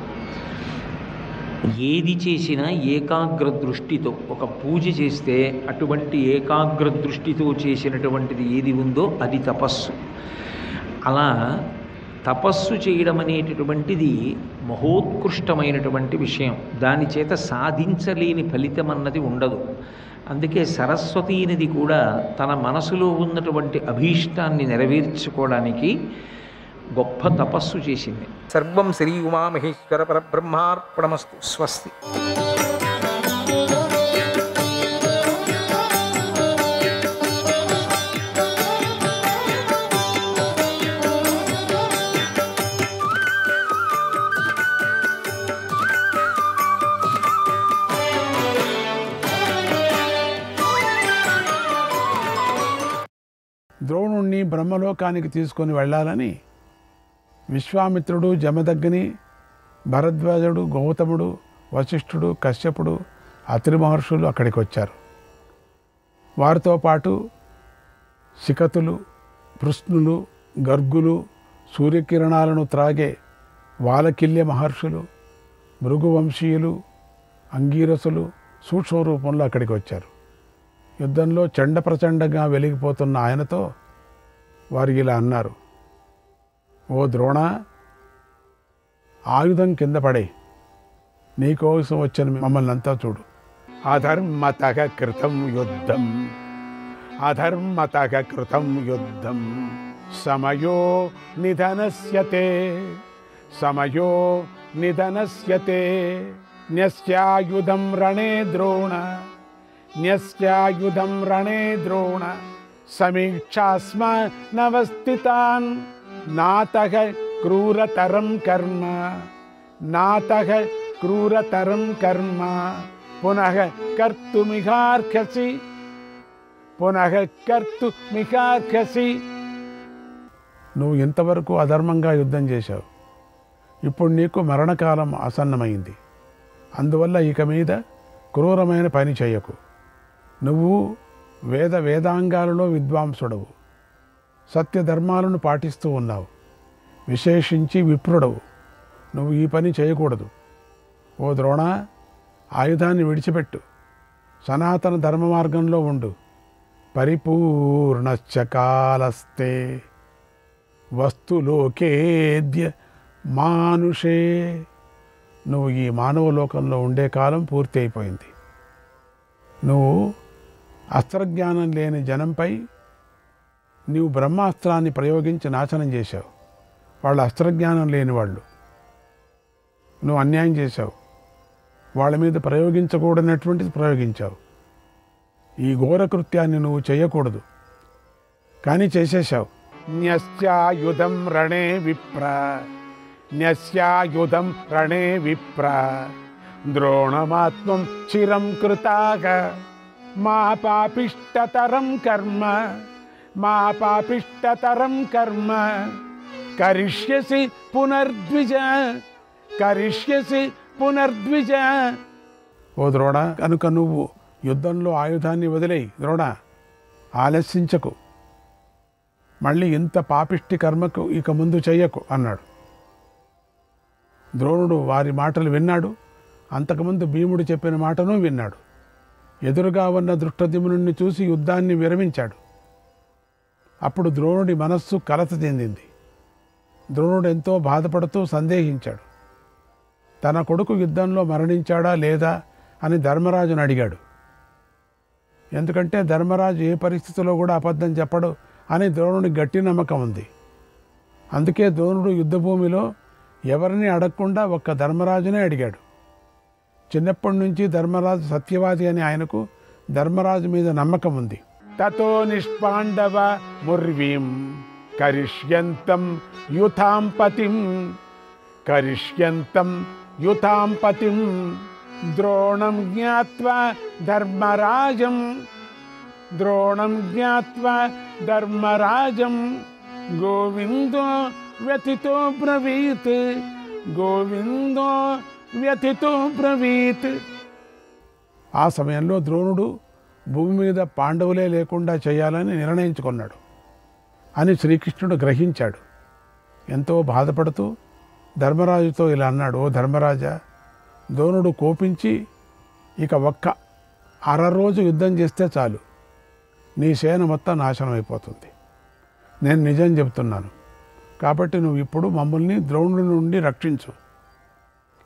ఏది చేసినా ఏకాగ్ర దృష్టితో. ఒక పూజ చేస్తే అటువంటి ఏకాగ్ర దృష్టితో చేసినటువంటిది ఏది ఉందో అది తపస్సు. అలా తపస్సు చేయడం అనేటటువంటిది మహోత్కృష్టమైనటువంటి విషయం. దాని చేత సాధించలేని ఫలితం అన్నది ఉండదు. అందుకే సరస్వతీ నది కూడా తన మనసులో ఉన్నటువంటి అభీష్టాన్ని నెరవేర్చుకోవడానికి గొప్ప తపస్సు చేసింది. సర్వం శ్రీ ఉమామహేశ్వర పరబ్రహ్మార్పణమస్తు. స్వస్తి. ద్రోణుణ్ణి బ్రహ్మలోకానికి తీసుకొని వెళ్ళాలని విశ్వామిత్రుడు, జమదగ్ని, భరద్వాజుడు, గౌతముడు, వశిష్ఠుడు, కశ్యపుడు, అత్రి మహర్షులు అక్కడికి వచ్చారు. వారితో పాటు శిఖతులు, పృష్ణులు, గర్గులు, సూర్యకిరణాలను త్రాగే వాలకిల్య మహర్షులు, భృగువంశీయులు, అంగీరసులు సూక్ష్మ రూపంలో అక్కడికి వచ్చారు. యుద్ధంలో చండప్రచండంగా వెలిగిపోతున్న ఆయనతో వారు ఇలా అన్నారు, ఓ ద్రోణ, ఆయుధం కింద పడే, నీకోసం వచ్చిన మమ్మల్ని అంతా చూడు. అధర్మతః కృతం యుద్ధం, అధర్మతః కృతం యుద్ధం, సమయో నిధనస్యతే, సమయో నిధనస్యతే, న్యస్యాయుధం రణే ద్రోణ, న్యస్యాయుధం రణే ద్రోణ, సమీక్షాస్మ నవస్థితాన్, నాతః క్రూరతరం కర్మ, నాతః క్రూరతరం కర్మ, పునః కర్తుమిహార్హసి, పునః కర్తుమిహార్హసి. నువ్వు ఇంతవరకు అధర్మంగా యుద్ధం చేశావు, ఇప్పుడు నీకు మరణకాలం ఆసన్నమైంది. అందువల్ల ఇక మీద క్రూరమైన పని చేయకు. నువ్వు వేదాంగాలలో విద్వాంసుడవు, సత్యధర్మాలను పాటిస్తూ ఉన్నావు, విశేషించి విప్రుడవు. నువ్వు ఈ పని చేయకూడదు. ఓ ద్రోణ, ఆయుధాన్ని విడిచిపెట్టు, సనాతన ధర్మ మార్గంలో ఉండు. పరిపూర్ణశ్చ కాలస్తే వస్తులోకేద్య మానుషే. నువ్వు ఈ మానవ లోకంలో ఉండే కాలం పూర్తి అయిపోయింది. నువ్వు అస్త్రజ్ఞానం లేని జనంపై నీవు బ్రహ్మాస్త్రాన్ని ప్రయోగించి నాశనం చేశావు. వాళ్ళు అస్త్రజ్ఞానం లేని వాళ్ళు, నువ్వు అన్యాయం చేశావు. వాళ్ళ మీద ప్రయోగించకూడనటువంటిది ప్రయోగించావు. ఈ ఘోర కృత్యాన్ని నువ్వు చేయకూడదు, కానీ చేసేశావు. న్యస్యాయుధం రణే విప్ర, న్యస్యాయుధం రణే విప్ర, ద్రోణమాత్మం చిరం కృతాగ, మా పాపిష్టతరం కర్మ, మా పాపిష్టతరం కర్మ, కరిష్యసి పునర్ద్విజ, కరిష్యసి పునర్ద్విజ. ఓ ద్రోణ, కనుక నువ్వు యుద్ధంలో ఆయుధాన్ని వదిలేయి. ద్రోణ, ఆలస్యించకు, మళ్ళీ ఇంత పాపిష్టి కర్మకు ఇక ముందు చెయ్యకు అన్నాడు. ద్రోణుడు వారి మాటలు విన్నాడు. అంతకుముందు భీముడు చెప్పిన మాటను విన్నాడు. ఎదురుగా ఉన్న దృష్టద్యుమ్నుడిని చూసి యుద్ధాన్ని విరమించాడు. అప్పుడు ద్రోణుడి మనస్సు కలత చెందింది. ద్రోణుడు ఎంతో బాధపడుతూ సందేహించాడు. తన కొడుకు యుద్ధంలో మరణించాడా లేదా అని ధర్మరాజును అడిగాడు. ఎందుకంటే ధర్మరాజు ఏ పరిస్థితిలో కూడా అబద్ధం చెప్పడు అని ద్రోణుడికి గట్టి నమ్మకం ఉంది. అందుకే ద్రోణుడు యుద్ధభూమిలో ఎవరిని అడగకుండా ఒక్క ధర్మరాజునే అడిగాడు. చిన్నప్పటి నుంచి ధర్మరాజు సత్యవాది అని ఆయనకు ధర్మరాజు మీద నమ్మకం ఉంది. తతో నిష్పాండవ ముర్వీం కరిష్యంతం యుథాం పతిం, కరిష్యంతం యుథాం పతిం, ద్రోణం జ్ఞాత్వా ధర్మరాజం, ద్రోణం జ్ఞాత్వా ధర్మరాజం, గోవిందో వ్యతితో బ్రవీత్, గోవిందో వ్యతితో బ్రవీత్. ఆ సమయంలో ద్రోణుడు భూమి మీద పాండవులే లేకుండా చేయాలని నిర్ణయించుకున్నాడు అని శ్రీకృష్ణుడు గ్రహించాడు. ఎంతో బాధపడుతూ ధర్మరాజుతో ఇలా అన్నాడు, ఓ ధర్మరాజా, ద్రోణుడు కోపించి ఇక ఒక్క రోజు యుద్ధం చేస్తే చాలు, నీ సేన మొత్తం నాశనం అయిపోతుంది. నేను నిజం చెప్తున్నాను, కాబట్టి నువ్వు ఇప్పుడు మమ్మల్ని ద్రోణుడి నుండి రక్షించు.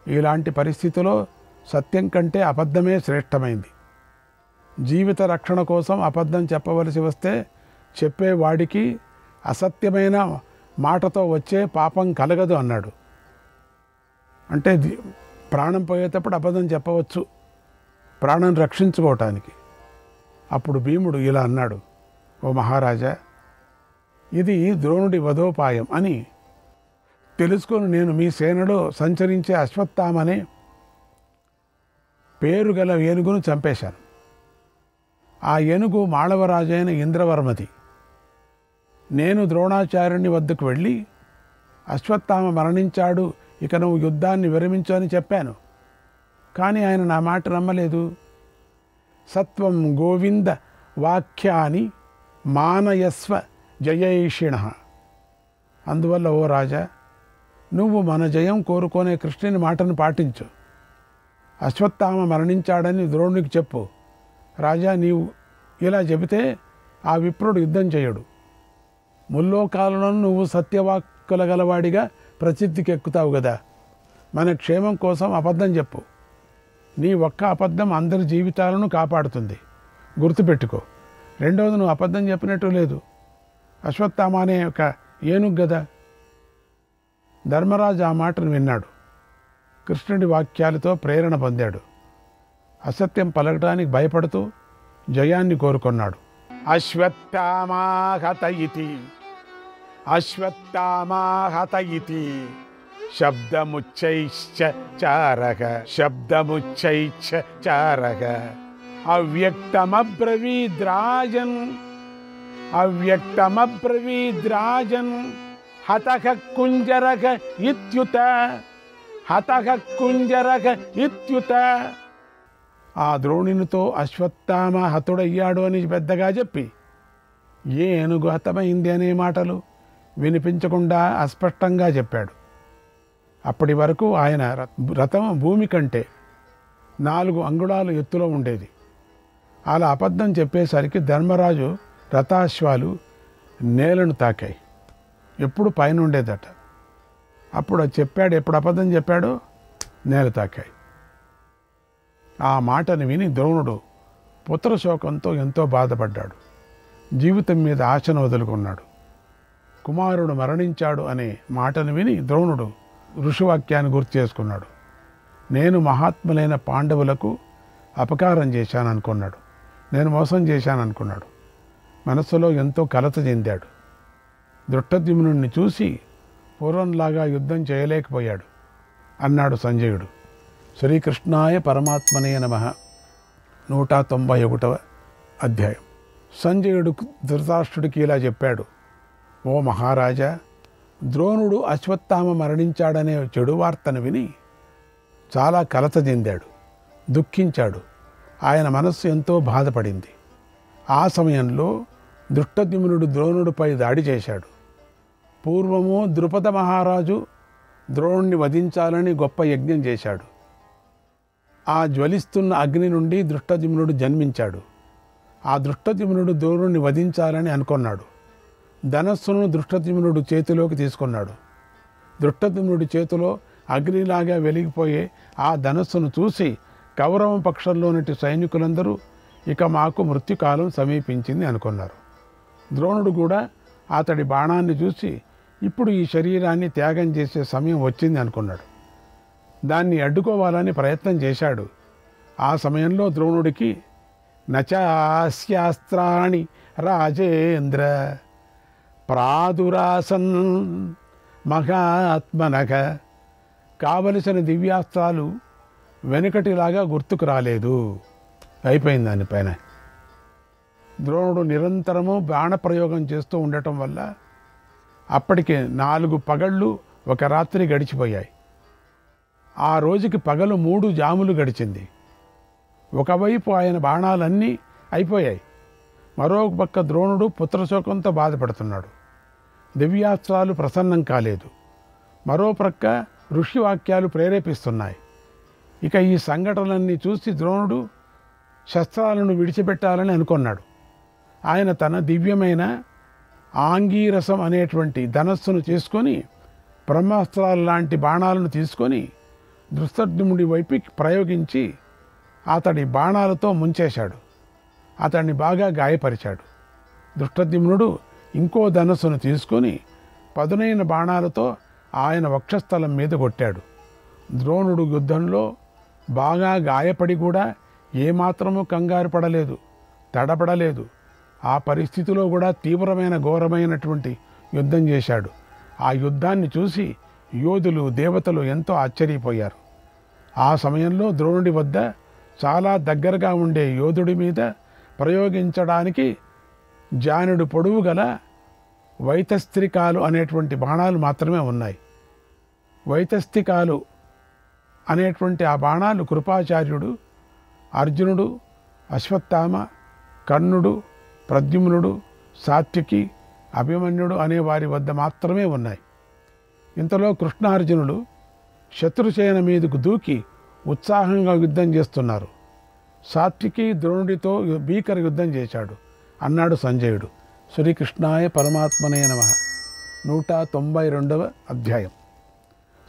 ఇలాంటి పరిస్థితిలో సత్యం కంటే అబద్ధమే శ్రేష్టమైంది. జీవిత రక్షణ కోసం అబద్ధం చెప్పవలసి వస్తే చెప్పేవాడికి అసత్యమైన మాటతో వచ్చే పాపం కలగదు అన్నాడు. అంటే ప్రాణం పోయేటప్పుడు అబద్ధం చెప్పవచ్చు, ప్రాణం రక్షించుకోవటానికి. అప్పుడు భీముడు ఇలా అన్నాడు, ఓ మహారాజా, ఇది ద్రోణుడి వధోపాయం అని తెలుసుకొని నేను మీ సేనలో సంచరించే అశ్వత్థామనే పేరు గల ఏనుగును చంపేశాను. ఆ ఏనుగు మాళవరాజైన ఇంద్రవర్మది. నేను ద్రోణాచార్యుని వద్దకు వెళ్ళి అశ్వత్థామ మరణించాడు, ఇక నువ్వు యుద్ధాన్ని విరమించు అని చెప్పాను. కానీ ఆయన నా మాట నమ్మలేదు. సత్వం గోవింద వాక్యాని మానయస్వ జయైషిణ. అందువల్ల ఓ రాజా, నువ్వు మన జయం కోరుకునే కృష్ణుని మాటను పాటించు. అశ్వత్థామ మరణించాడని ద్రోణునికి చెప్పు. రాజా, నీవు ఇలా చెబితే ఆ విప్రుడు యుద్ధం చేయడు. ముల్లోకాలను నువ్వు సత్యవాక్కుల గలవాడిగా ప్రసిద్ధికి ఎక్కుతావు కదా. మన క్షేమం కోసం అబద్ధం చెప్పు. నీ ఒక్క అబద్ధం అందరి జీవితాలను కాపాడుతుంది, గుర్తుపెట్టుకో. రెండవది, నువ్వు అబద్ధం చెప్పినట్టు లేదు. అశ్వత్థామ అనే ఒక ఏనుగు కదా. ధర్మరాజు ఆ మాటను విన్నాడు. కృష్ణుడి వాక్యాలతో ప్రేరణ పొందాడు. అసత్యం పలకటానికి భయపడుతూ జయాన్ని కోరుకున్నాడు. అశ్వత్థామాహత ఇతి అశ్వత్థామాహత ఇతి శబ్దముచ్చైశ్చ చారక శబ్దముచ్చైశ్చ చారక అవ్యక్తమబ్రవీద్రాజన్ అవ్యక్తమబ్రవీద్రాజన్ హతః కుంజరక ఇత్యుత హతః కుంజరక ఇత్యుత. ఆ ద్రోణునితో అశ్వత్థామ హతుడయ్యాడు అని పెద్దగా చెప్పి ఏనుగు హతమైంది అనే మాటలు వినిపించకుండా అస్పష్టంగా చెప్పాడు. అప్పటి వరకు ఆయన రథం భూమి కంటే 4 అంగుళాలు ఎత్తులో ఉండేది. అలా అబద్ధం చెప్పేసరికి ధర్మరాజు రథాశ్వాలు నేలను తాకాయి. ఎప్పుడు పైన ఉండేదట. అప్పుడు అది చెప్పాడు. ఎప్పుడు అబద్ధం చెప్పాడో నేల తాకాయి. ఆ మాటను విని ద్రోణుడు పుత్రశోకంతో ఎంతో బాధపడ్డాడు. జీవితం మీద ఆశను వదులుకున్నాడు. కుమారుడు మరణించాడు అనే మాటను విని ద్రోణుడు ఋషివాక్యాన్ని గుర్తు చేసుకున్నాడు. నేను మహాత్ములైన పాండవులకు అపకారం చేశాననుకున్నాడు. నేను మోసం చేశాననుకున్నాడు. మనస్సులో ఎంతో కలత చెందాడు. దృష్టద్యుమ్నుడిని చూసి పూర్వంలాగా యుద్ధం చేయలేకపోయాడు అన్నాడు సంజయుడు. శ్రీకృష్ణాయ పరమాత్మనే నమః. 191వ అధ్యాయం. సంజయుడు ధృతరాష్ట్రుడికి ఇలా చెప్పాడు. ఓ మహారాజా, ద్రోణుడు అశ్వత్థామ మరణించాడనే చెడు వార్తను విని చాలా కలత చెందాడు, దుఃఖించాడు. ఆయన మనస్సు ఎంతో బాధపడింది. ఆ సమయంలో దృష్టద్యుమ్నుడు ద్రోణుడిపై దాడి చేశాడు. పూర్వము ద్రుపద మహారాజు ద్రోణుణ్ణి వధించాలని గొప్ప యజ్ఞం చేశాడు. ఆ జ్వలిస్తున్న అగ్ని నుండి దృష్టద్యుమ్నుడు జన్మించాడు. ఆ దృష్టద్యుమ్నుడు ద్రోణుణ్ణి వధించాలని అనుకున్నాడు. ధనస్సును దృష్టద్యుమ్నుడు చేతిలోకి తీసుకున్నాడు. దృష్టద్యుమ్నుడి చేతిలో అగ్నిలాగా వెలిగిపోయే ఆ ధనస్సును చూసి కౌరవ పక్షంలోని సైనికులందరూ ఇక మాకు మృత్యుకాలం సమీపించింది అనుకున్నారు. ద్రోణుడు కూడా అతడి బాణాన్ని చూసి ఇప్పుడు ఈ శరీరాన్ని త్యాగం చేసే సమయం వచ్చింది అనుకున్నాడు. దాన్ని అడ్డుకోవాలని ప్రయత్నం చేశాడు. ఆ సమయంలో ద్రోణుడికి నచాస్యాస్త్రాణి రాజేంద్ర ప్రాదురాసన్ మహాత్మనగ. కావలసిన దివ్యాస్త్రాలు వెనుకటిలాగా గుర్తుకు రాలేదు. అయిపోయింది దానిపైన. ద్రోణుడు నిరంతరము బాణప్రయోగం చేస్తూ ఉండటం వల్ల అప్పటికి 4 పగళ్ళు 1 రాత్రి గడిచిపోయాయి. ఆ రోజుకి పగలు 3 జాములు గడిచింది. ఒకవైపు ఆయన బాణాలన్నీ అయిపోయాయి. మరొక పక్క ద్రోణుడు పుత్రశోకంతో బాధపడుతున్నాడు. దివ్యాస్త్రాలు ప్రసన్నం కాలేదు. మరో ప్రక్క ఋషివాక్యాలు ప్రేరేపిస్తున్నాయి. ఇక ఈ సంఘటనలన్నీ చూసి ద్రోణుడు శస్త్రాలను విడిచిపెట్టాలని అనుకున్నాడు. ఆయన తన దివ్యమైన ఆంగీరసం అనేటువంటి ధనస్సును తీసుకొని బ్రహ్మాస్త్రాలు లాంటి బాణాలను తీసుకొని దృష్టద్యుమ్నుడి వైపుకి ప్రయోగించి అతడి బాణాలతో ముంచేశాడు. అతన్ని బాగా గాయపరిచాడు. దృష్టద్యుమ్నుడు ఇంకో ధనస్సును తీసుకొని పదునైన బాణాలతో ఆయన వక్షస్థలం మీద కొట్టాడు. ద్రోణుడు యుద్ధంలో బాగా గాయపడి కూడా ఏమాత్రమూ కంగారు పడలేదు, తడబడలేదు. ఆ పరిస్థితిలో కూడా తీవ్రమైన ఘోరమైనటువంటి యుద్ధం చేశాడు. ఆ యుద్ధాన్ని చూసి యోధులు దేవతలు ఎంతో ఆశ్చర్యపోయారు. ఆ సమయంలో ద్రోణుడి వద్ద చాలా దగ్గరగా ఉండే యోధుడి మీద ప్రయోగించడానికి జానుడు పొడవు గల వైతస్త్రికాలు అనేటువంటి బాణాలు మాత్రమే ఉన్నాయి. వైతస్తికాలు అనేటువంటి ఆ బాణాలు కృపాచార్యుడు, అర్జునుడు, అశ్వత్థామ, కర్ణుడు, ప్రద్యుమ్నుడు, సాత్యకి, అభిమన్యుడు అనే వారి వద్ద మాత్రమే ఉన్నాయి. ఇంతలో కృష్ణార్జునుడు శత్రుసేన మీదకు దూకి ఉత్సాహంగా యుద్ధం చేస్తున్నారు. సాత్వికి ద్రోణుడితో భీకర యుద్ధం చేశాడు అన్నాడు సంజయుడు. శ్రీకృష్ణాయ పరమాత్మనే నమః. 192వ అధ్యాయం.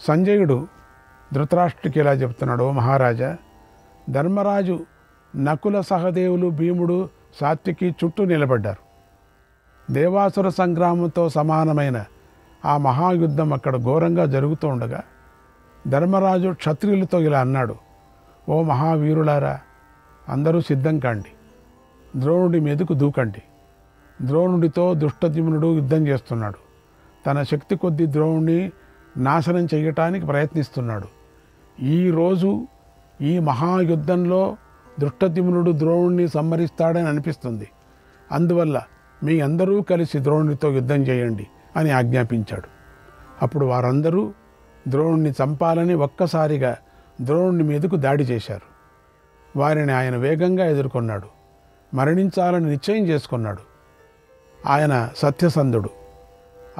సంజయుడు ధృతరాష్ట్రుడికి ఇలా చెప్తున్నాడు: ఓ మహారాజా, ధర్మరాజు, నకుల, సహదేవులు, భీముడు, సాత్వికి చుట్టూ నిలబడ్డారు. దేవాసుర సంగ్రామంతో సమానమైన ఆ మహాయుద్ధం అక్కడ ఘోరంగా జరుగుతూ ఉండగా ధర్మరాజు క్షత్రియులతో ఇలా అన్నాడు: ఓ మహావీరులారా, అందరూ సిద్ధం కాండి, ద్రోణుడి మీదకు దూకండి. ద్రోణుడితో దుష్టద్యుమ్నుడు యుద్ధం చేస్తున్నాడు. తన శక్తి కొద్దీ ద్రోణుడిని నాశనం చేయటానికి ప్రయత్నిస్తున్నాడు. ఈరోజు ఈ మహాయుద్ధంలో దుష్టద్యుమ్నుడు ద్రోణుడిని సంహరిస్తాడని అనిపిస్తుంది. అందువల్ల మీ అందరూ కలిసి ద్రోణుడితో యుద్ధం చేయండి అని ఆజ్ఞాపించాడు. అప్పుడు వారందరూ ద్రోణుడిని చంపాలని ఒక్కసారిగా ద్రోణుడి మీదకు దాడి చేశారు. వారిని ఆయన వేగంగా ఎదుర్కొన్నాడు. మరణించాలని నిశ్చయం చేసుకున్నాడు. ఆయన సత్యసంధుడు.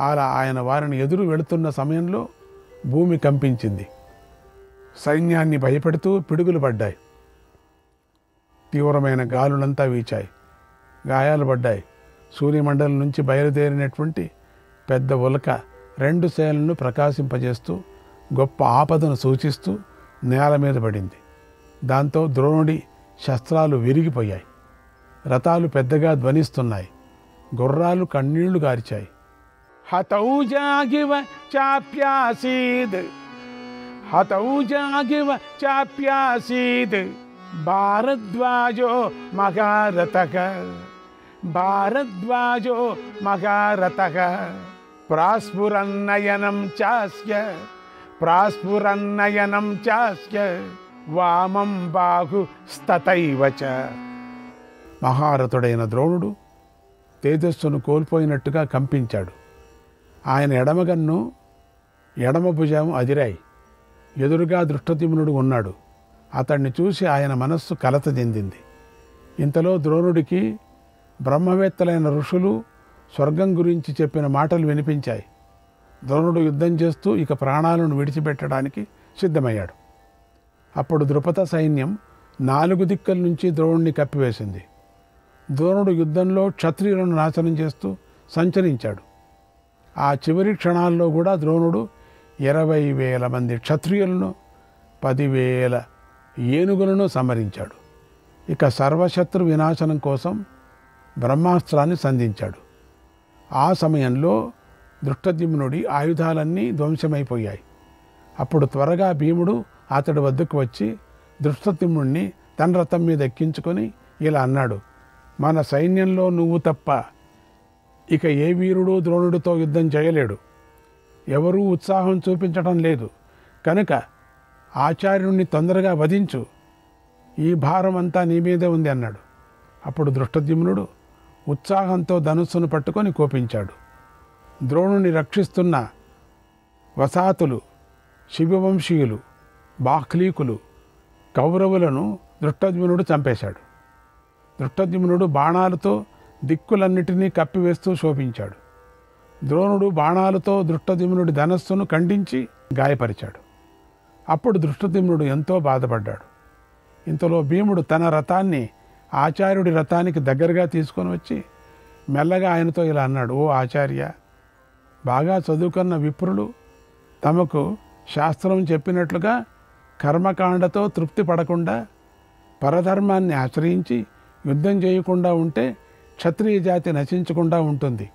అలా ఆయన వారిని ఎదురు వెళుతున్న సమయంలో భూమి కంపించింది. సైన్యాన్ని భయపెడుతూ పిడుగులు పడ్డాయి. తీవ్రమైన గాలులంతా వీచాయి. గాయాలు పడ్డాయి. సూర్యమండలం నుంచి బయలుదేరినటువంటి పెద్ద ఉల్క 2 సేనలను ప్రకాశింపజేస్తూ గొప్ప ఆపదను సూచిస్తూ నేల మీద పడింది. దాంతో ద్రోణుడి శస్త్రాలు విరిగిపోయాయి. రథాలు పెద్దగా ధ్వనిస్తున్నాయి. గుర్రాలు కన్నీళ్లు గార్చాయి. హతౌజాగివ చాప్యాసీద్, హతౌజాగివ చాప్యాసీద్, భారద్వాజో మహారథః, భారద్వాజో మహారథః, ప్రాస్ఫురన్నయనం చాస్య, ప్రాస్ఫురన్నయనం చాస్య, వామం బాహు స్తతైవ చ. మహారథుడైన ద్రోణుడు తేజస్సును కోల్పోయినట్టుగా కంపించాడు. ఆయన ఎడమగన్ను, ఎడమ భుజం అదిరాయి. ఎదురుగా దృష్టద్యుమ్నుడు ఉన్నాడు. అతన్ని చూసి ఆయన మనస్సు కలత చెందింది. ఇంతలో ద్రోణుడికి బ్రహ్మవేత్తలైన ఋషులు స్వర్గం గురించి చెప్పిన మాటలు వినిపించాయి. ద్రోణుడు యుద్ధం చేస్తూ ఇక ప్రాణాలను విడిచిపెట్టడానికి సిద్ధమయ్యాడు. అప్పుడు ద్రుపద సైన్యం 4 దిక్కుల నుంచి ద్రోణుడిని కప్పివేసింది. ద్రోణుడు యుద్ధంలో క్షత్రియులను నాశనం చేస్తూ సంచరించాడు. ఆ చివరి క్షణాల్లో కూడా ద్రోణుడు 20,000 మంది క్షత్రియులను, 10,000 ఏనుగులను సంహరించాడు. ఇక సర్వశత్రు వినాశనం కోసం బ్రహ్మాస్త్రాన్ని సంధించాడు. ఆ సమయంలో దృష్టద్యుమ్నుడి ఆయుధాలన్నీ ధ్వంసమైపోయాయి. అప్పుడు త్వరగా భీముడు అతడి వద్దకు వచ్చి దృష్టద్యుమ్నుడిని తన రథం మీద ఎక్కించుకొని ఇలా అన్నాడు: మన సైన్యంలో నువ్వు తప్ప ఇక ఏ వీరుడు ద్రోణుడితో యుద్ధం చేయలేడు. ఎవరూ ఉత్సాహం చూపించటం లేదు. కనుక ఆచార్యుణ్ణి తొందరగా వధించు. ఈ భారం అంతా నీ మీదే ఉంది అన్నాడు. అప్పుడు దృష్టద్యుమ్నుడు ఉత్సాహంతో ధనుస్సును పట్టుకొని కోపించాడు. ద్రోణుని రక్షిస్తున్న వసాతులు, శివవంశీయులు, బాహ్లీకులు, కౌరవులను దృష్టద్యుమ్నుడు చంపేశాడు. దృష్టద్యుమ్నుడు బాణాలతో దిక్కులన్నిటినీ కప్పివేస్తూ శోభించాడు. ద్రోణుడు బాణాలతో దృష్టద్యుమ్నుడి ధనస్సును ఖండించి గాయపరిచాడు. అప్పుడు దృష్టద్యుమ్నుడు ఎంతో బాధపడ్డాడు. ఇంతలో భీముడు తన రథాన్ని ఆచార్యుడి రథానికి దగ్గరగా తీసుకొని వచ్చి మెల్లగా ఆయనతో ఇలా అన్నాడు: ఓ ఆచార్య, బాగా చదువుకున్న విప్రులు తమకు శాస్త్రం చెప్పినట్లుగా కర్మకాండతో తృప్తి పడకుండా పరధర్మాన్ని ఆశ్రయించి యుద్ధం చేయకుండా ఉంటే క్షత్రియ జాతి నశించకుండా ఉంటుంది.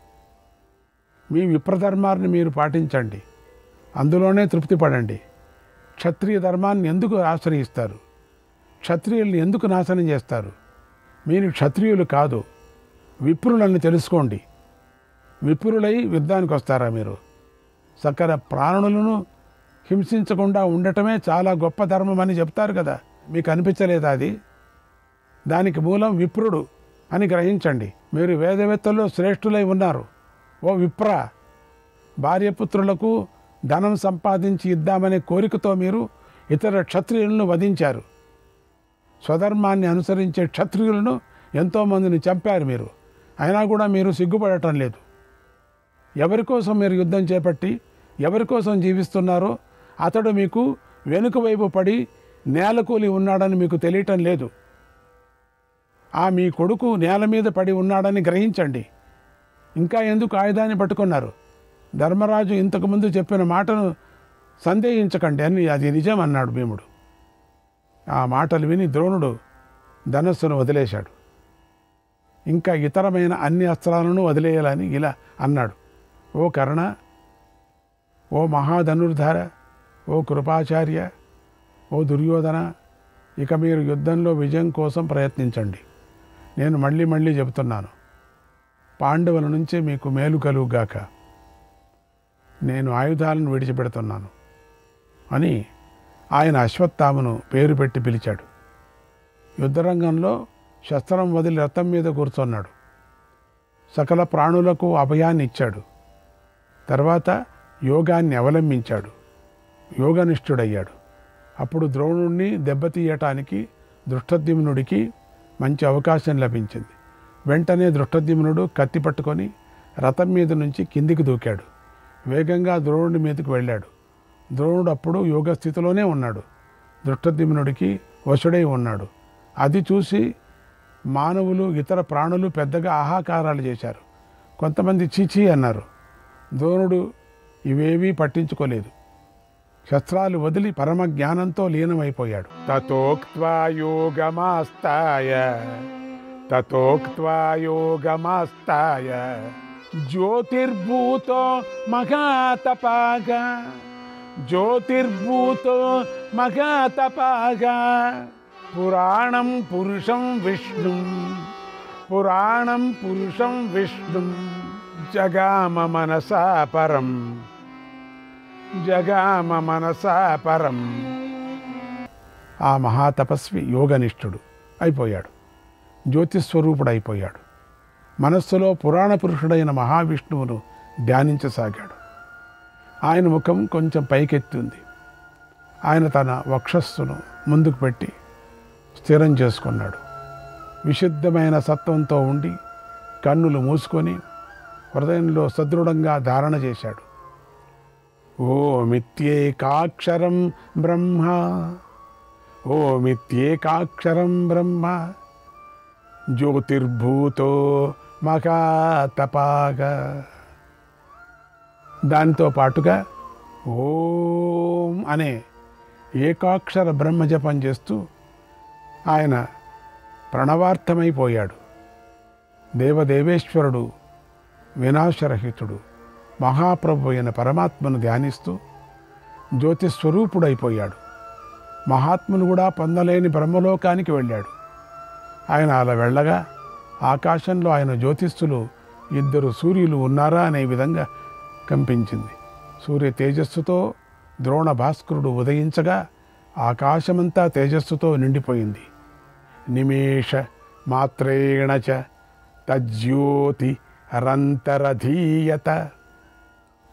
మీ విప్రధర్మాన్ని మీరు పాటించండి, అందులోనే తృప్తి పడండి. క్షత్రియ ధర్మాన్ని ఎందుకు ఆశ్రయిస్తారు? క్షత్రియుల్ని ఎందుకు నాశనం చేస్తారు? మీరు క్షత్రియులు కాదు, విప్రులని తెలుసుకోండి. విప్రులై యుద్ధానికి వస్తారా మీరు? సకల ప్రాణులను హింసించకుండా ఉండటమే చాలా గొప్ప ధర్మం అని చెప్తారు కదా, మీకు అనిపించలేదా అది? దానికి మూలం విప్రుడు అని గ్రహించండి. మీరు వేదవేత్తల్లో శ్రేష్ఠులై ఉన్నారు. ఓ విప్ర, భార్యపుత్రులకు ధనం సంపాదించి ఇద్దామనే కోరికతో మీరు ఇతర క్షత్రియులను వధించారు. స్వధర్మాన్ని అనుసరించే క్షత్రియులను ఎంతోమందిని చంపారు మీరు. అయినా కూడా మీరు సిగ్గుపడటం లేదు. ఎవరి కోసం మీరు యుద్ధం చేపట్టి ఎవరి కోసం జీవిస్తున్నారో అతడు మీకు వెనుక వైపు పడి నేలకూలి ఉన్నాడని మీకు తెలియటం లేదు. ఆ మీ కొడుకు నేల మీద పడి ఉన్నాడని గ్రహించండి. ఇంకా ఎందుకు ఆయుధాన్ని పట్టుకున్నారు? ధర్మరాజు ఇంతకుముందు చెప్పిన మాటను సందేహించకండి అని అది నిజం అన్నాడు భీముడు. ఆ మాటలు విని ద్రోణుడు ధనస్సును వదిలేశాడు. ఇంకా ఇతరమైన అన్ని అస్త్రాలను వదిలేయాలని ఇలా అన్నాడు. ఓ కర్ణ, ఓ మహాధనుర్ధార, ఓ కృపాచార్య, ఓ దుర్యోధన, ఇక మీరు యుద్ధంలో విజయం కోసం ప్రయత్నించండి. నేను మళ్ళీ మళ్ళీ చెబుతున్నాను, పాండవుల నుంచి మీకు మేలు కలుగుగాక. నేను ఆయుధాలను విడిచిపెడుతున్నాను అని ఆయన అశ్వత్థామను పేరు పెట్టి పిలిచాడు. యుద్ధరంగంలో శస్త్రం వదిలి రథం మీద కూర్చున్నాడు. సకల ప్రాణులకు అభయాన్ని ఇచ్చాడు. తర్వాత యోగాన్ని అవలంబించాడు. యోగనిష్ఠుడయ్యాడు. అప్పుడు ద్రోణుణ్ణి దెబ్బతీయటానికి దృష్టద్యుమ్నుడికి మంచి అవకాశం లభించింది. వెంటనే దృష్టద్యుమ్నుడు కత్తి పట్టుకొని రథం మీద నుంచి కిందికి దూకాడు. వేగంగా ద్రోణుడి మీదకి వెళ్ళాడు. ద్రోణుడు అప్పుడు యోగస్థితిలోనే ఉన్నాడు. దృష్టద్యుమ్నుడికి వశుడై ఉన్నాడు. అది చూసి మానవులు, ఇతర ప్రాణులు పెద్దగా ఆహాకారాలు చేశారు. కొంతమంది చీచీ అన్నారు. ద్రోణుడు ఇవేవీ పట్టించుకోలేదు. శస్త్రాలు వదిలి పరమ జ్ఞానంతో లీనమైపోయాడు. తతోక్త్వా యోగమాస్తాయ జ్యోతిర్భూతో మఘాతపాగా పురాణం పురుషం విష్ణుం జగామ మనసా పరం. ఆ మహాతపస్వి యోగనిష్ఠుడు అయిపోయాడు. జ్యోతిస్వరూపుడు అయిపోయాడు. మనస్సులో పురాణ పురుషుడైన మహావిష్ణువును ధ్యానించసాగాడు. ఆయన ముఖం కొంచెం పైకెత్తుంది. ఆయన తన వక్షస్సును ముందుకు పెట్టి స్థిరం చేసుకున్నాడు. విశుద్ధమైన సత్వంతో ఉండి కన్నులు మూసుకొని హృదయంలో సదృఢంగా ధారణ చేశాడు. ఓమిత్యేకాక్షరం బ్రహ్మ జ్యోతిర్భూతో మఘాతపాగా. దానితో పాటుగా ఓం అనే ఏకాక్షర బ్రహ్మజపం చేస్తూ ఆయన ప్రణవార్థమైపోయాడు. దేవదేవేశ్వరుడు, వినాశరహితుడు, మహాప్రభు అయిన పరమాత్మను ధ్యానిస్తూ జ్యోతిస్వరూపుడైపోయాడు. మహాత్ములు కూడా పొందలేని బ్రహ్మలోకానికి వెళ్ళాడు. ఆయన అలా వెళ్ళగా ఆకాశంలో ఆయన జ్యోతిస్సులు 2 సూర్యులు ఉన్నారా అనే విధంగా కంపించింది. సూర్య తేజస్సుతో ద్రోణ భాస్కరుడు ఉదయించగా ఆకాశమంతా తేజస్సుతో నిండిపోయింది. నిమేష మాత్రేణ చ తజ్యోతి రంతరధీయత.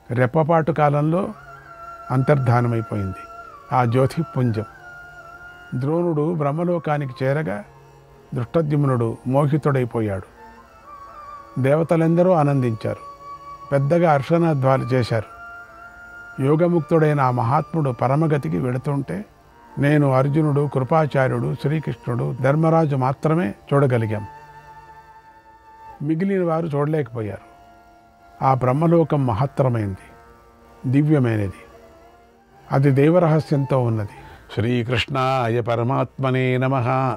రెప్పపాటు కాలంలో అంతర్ధానమైపోయింది ఆ జ్యోతిపుంజం. ద్రోణుడు బ్రహ్మలోకానికి చేరగా దృష్టద్యుమ్నుడు మోహితుడైపోయాడు. దేవతలందరూ ఆనందించారు. పెద్దగా హర్షనాధ్వాలు చేశారు. యోగముక్తుడైన ఆ మహాత్ముడు పరమగతికి వెళుతుంటే నేను, అర్జునుడు, కృపాచార్యుడు, శ్రీకృష్ణుడు, ధర్మరాజు మాత్రమే చూడగలిగాం. మిగిలిన వారు చూడలేకపోయారు. ఆ బ్రహ్మలోకం మహత్తరమైంది, దివ్యమైనది. అది దైవరహస్యంతో ఉన్నది. శ్రీకృష్ణాయ పరమాత్మనే నమః.